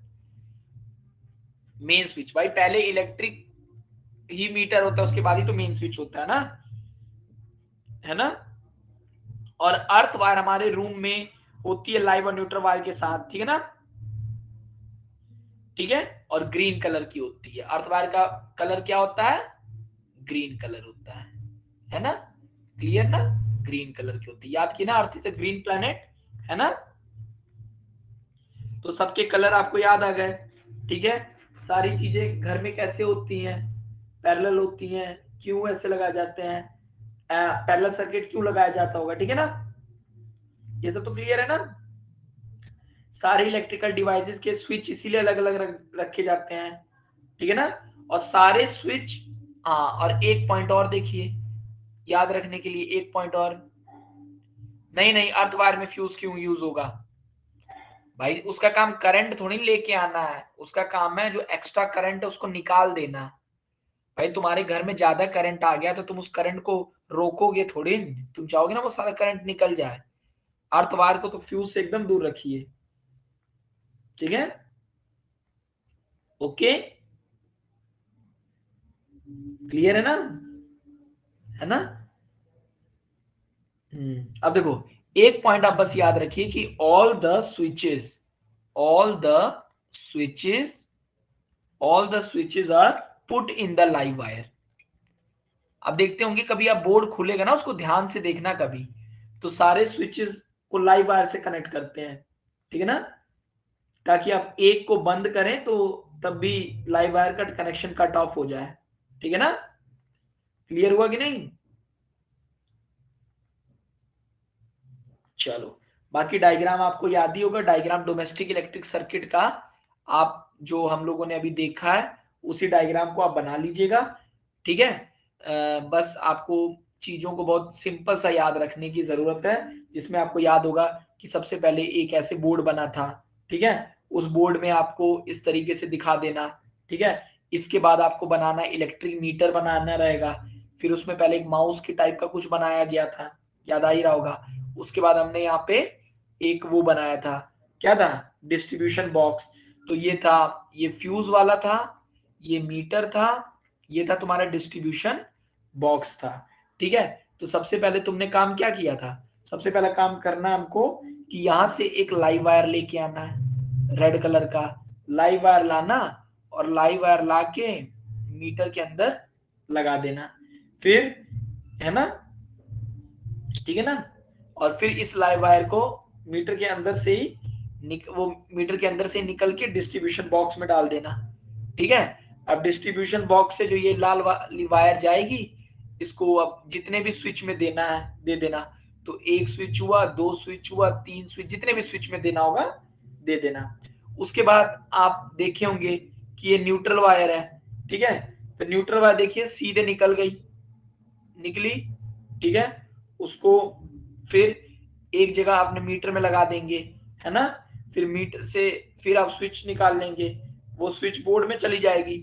मेन स्विच भाई पहले इलेक्ट्रिक ही मीटर होता है, उसके बाद ही तो मेन स्विच होता है ना। और अर्थ वायर हमारे रूम में होती है लाइव और न्यूट्रल वायर के साथ, ठीक है ना, ठीक है। और ग्रीन कलर की होती है अर्थ वायर का। कलर क्या होता है? ग्रीन कलर होता है ना। क्लियर ना? ग्रीन कलर की होती है, याद की ना, अर्थ इज ग्रीन प्लैनेट, है ना। तो सबके कलर आपको याद आ गए, ठीक है। सारी चीजें घर में कैसे होती हैं? पैरेलल होती हैं। क्यों ऐसे लगाए जाते हैं? पैरेलल सर्किट क्यों लगाया जाता होगा, ठीक है ना। ये सब तो क्लियर है ना। सारे इलेक्ट्रिकल डिवाइसेस के स्विच इसीलिए अलग अलग रखे जाते हैं, ठीक है ना। और सारे स्विच, हाँ, और एक पॉइंट और देखिए याद रखने के लिए, एक पॉइंट और, नहीं नहीं, अर्थ वायर में फ्यूज क्यों यूज होगा भाई? उसका काम करंट थोड़ी लेके आना है, उसका काम है जो एक्स्ट्रा करंट है उसको निकाल देना। भाई तुम्हारे घर में ज्यादा करंट आ गया तो तुम उस करंट को रोकोगे थोड़ी, तुम चाहोगे ना वो सारा करंट निकल जाए। अर्थ वायर को तो फ्यूज से एकदम दूर रखिए, ठीक है। ओके, क्लियर है ना? है ना? अब देखो एक पॉइंट आप बस याद रखिए कि all the switches all the switches are put in the live wire. अब देखते होंगे कभी आप बोर्ड खुलेगा ना उसको ध्यान से देखना कभी, तो सारे स्विचेस को लाइव वायर से कनेक्ट करते हैं, ठीक है ना, ताकि आप एक को बंद करें तो तब भी लाइव वायर का कनेक्शन कट ऑफ हो जाए, ठीक है ना। क्लियर हुआ कि नहीं? चलो, बाकी डायग्राम आपको याद ही होगा, डायग्राम डोमेस्टिक इलेक्ट्रिक सर्किट का आप जो हम लोगों ने अभी देखा है उसी डायग्राम को आप बना लीजिएगा, ठीक है। बस आपको चीजों को बहुत सिंपल सा याद रखने की जरूरत है, जिसमें आपको याद होगा कि सबसे पहले एक ऐसे बोर्ड बना था, ठीक है, उस बोर्ड में आपको इस तरीके से दिखा देना, ठीक है। इसके बाद आपको बनाना इलेक्ट्रिक मीटर बनाना रहेगा, फिर उसमें पहले एक माउस के टाइप का कुछ बनाया गया था, याद आ ही रहा होगा। उसके बाद हमने यहाँ पे एक वो बनाया था, क्या था, डिस्ट्रीब्यूशन बॉक्स। तो ये था, ये फ्यूज वाला था, ये मीटर था, ये था तुम्हारा डिस्ट्रीब्यूशन बॉक्स था, ठीक है। तो सबसे पहले तुमने काम क्या किया था, सबसे पहला काम करना हमको कि यहां से एक लाइव वायर लेके आना है, रेड कलर का लाइव वायर लाना, और लाइव वायर लाके मीटर के अंदर लगा देना, फिर, है ना, ठीक है ना। और फिर इस लाइव वायर को मीटर के अंदर से ही वो मीटर के अंदर से निकल के डिस्ट्रीब्यूशन बॉक्स में डाल देना, ठीक है। अब डिस्ट्रीब्यूशन बॉक्स से जो ये लाल वायर जाएगी, इसको अब जितने भी स्विच में देना है दे देना। तो एक स्विच हुआ, दो स्विच हुआ, तीन स्विच, जितने भी स्विच में देना होगा दे देना। उसके बाद आप देखे होंगे कि ये न्यूट्रल वायर है, ठीक है। तो न्यूट्रल वायर देखिए सीधे निकल गई, निकली, ठीक है। उसको फिर एक जगह आपने मीटर में लगा देंगे, है ना। फिर मीटर से फिर आप स्विच निकाल लेंगे, वो स्विच बोर्ड में चली जाएगी,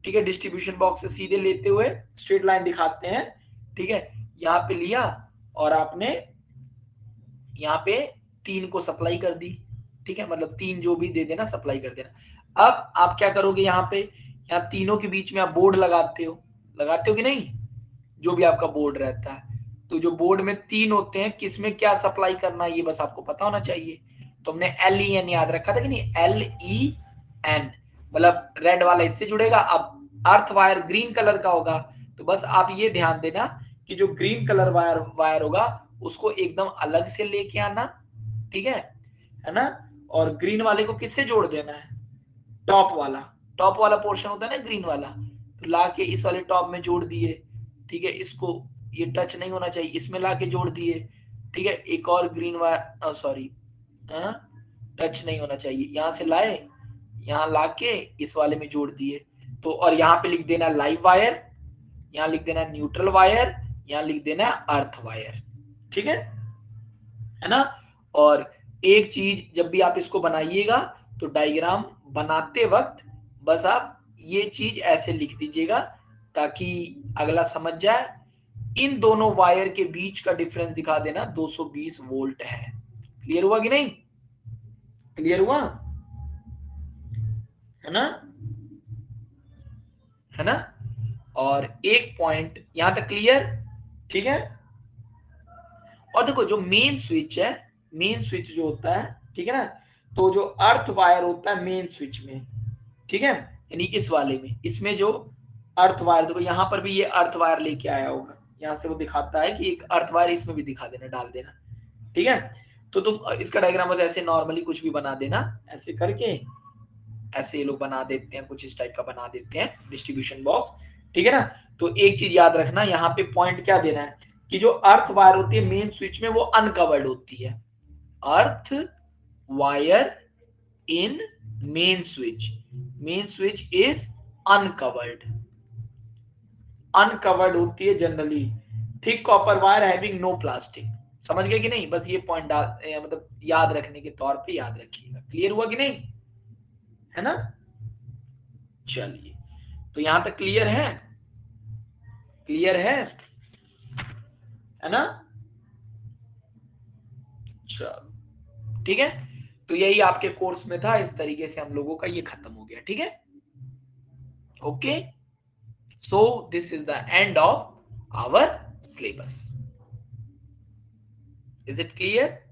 ठीक है। डिस्ट्रीब्यूशन बॉक्स से सीधे लेते हुए स्ट्रेट लाइन दिखाते हैं, ठीक है। यहाँ पे लिया और आपने यहाँ पे 3 को सप्लाई कर दी, ठीक है, मतलब 3 जो भी दे देना सप्लाई कर देना। अब आप क्या करोगे, यहाँ पे यहाँ तीनों के बीच में आप बोर्ड लगाते हो कि नहीं, जो भी आपका बोर्ड रहता है। तो जो बोर्ड में 3 होते हैं, किसमें क्या सप्लाई करना है ये बस आपको पता होना चाहिए। तो हमने LEN याद रखा था कि नहीं, LEN मतलब रेड वाला इससे जुड़ेगा। अब अर्थ वायर ग्रीन कलर का होगा, तो बस आप ये ध्यान देना कि जो ग्रीन कलर वायर होगा उसको एकदम अलग से लेके आना, ठीक है ना। और ग्रीन वाले को किससे जोड़ देना है, टॉप वाला पोर्शन होता है ना ग्रीन वाला, तो लाके इस वाले टॉप में जोड़ दिए, ठीक है। इसको ये टच नहीं होना चाहिए, इसमें लाके जोड़ दिए, ठीक है। एक और ग्रीन वायर, सॉरी, टच नहीं होना चाहिए, यहां से लाए, यहाँ लाके इस वाले में जोड़ दिए। तो और यहाँ पे लिख देना लाइव वायर, यहाँ लिख देना न्यूट्रल वायर, यहाँ लिख देना अर्थ वायर, ठीक है ना। और एक चीज, जब भी आप इसको बनाइएगा तो डायग्राम बनाते वक्त बस आप ये चीज ऐसे लिख दीजिएगा ताकि अगला समझ जाए। इन दोनों वायर के बीच का डिफरेंस दिखा देना 220 वोल्ट है। क्लियर हुआ कि नहीं, क्लियर हुआ, है ना, है ना। और एक पॉइंट यहां तक क्लियर, ठीक है। और देखो जो मेन स्विच है, मेन स्विच जो होता है, ठीक है ना, तो जो अर्थ वायर होता है मेन स्विच में, ठीक है, यानी इस वाले में, इसमें जो अर्थ वायर, देखो यहाँ पर भी ये अर्थ वायर लेके आया होगा, यहाँ से वो दिखाता है कि एक अर्थ वायर इसमें भी दिखा देना, डाल देना, ठीक है। तो तुम इसका डायग्राम बस ऐसे नॉर्मली कुछ भी बना देना, ऐसे करके, ऐसे ये लोग बना देते हैं, कुछ इस टाइप का बना देते हैं डिस्ट्रीब्यूशन बॉक्स, ठीक है ना। तो एक चीज याद रखना, यहाँ पे पॉइंट क्या देना है कि जो अर्थ वायर होती है मेन स्विच में वो अनकवर्ड होती है, earth wire in main switch is uncovered, uncovered होती है generally, thick copper wire having no plastic. समझ गए कि नहीं, बस ये पॉइंट मतलब याद रखने के तौर पे याद रखिएगा। क्लियर हुआ कि नहीं, है ना। चलिए, तो यहां तक क्लियर है, क्लियर है ना। चलो ठीक है, तो यही आपके कोर्स में था, इस तरीके से हम लोगों का ये खत्म हो गया, ठीक है। Okay, so this is the end of our syllabus. Is it clear?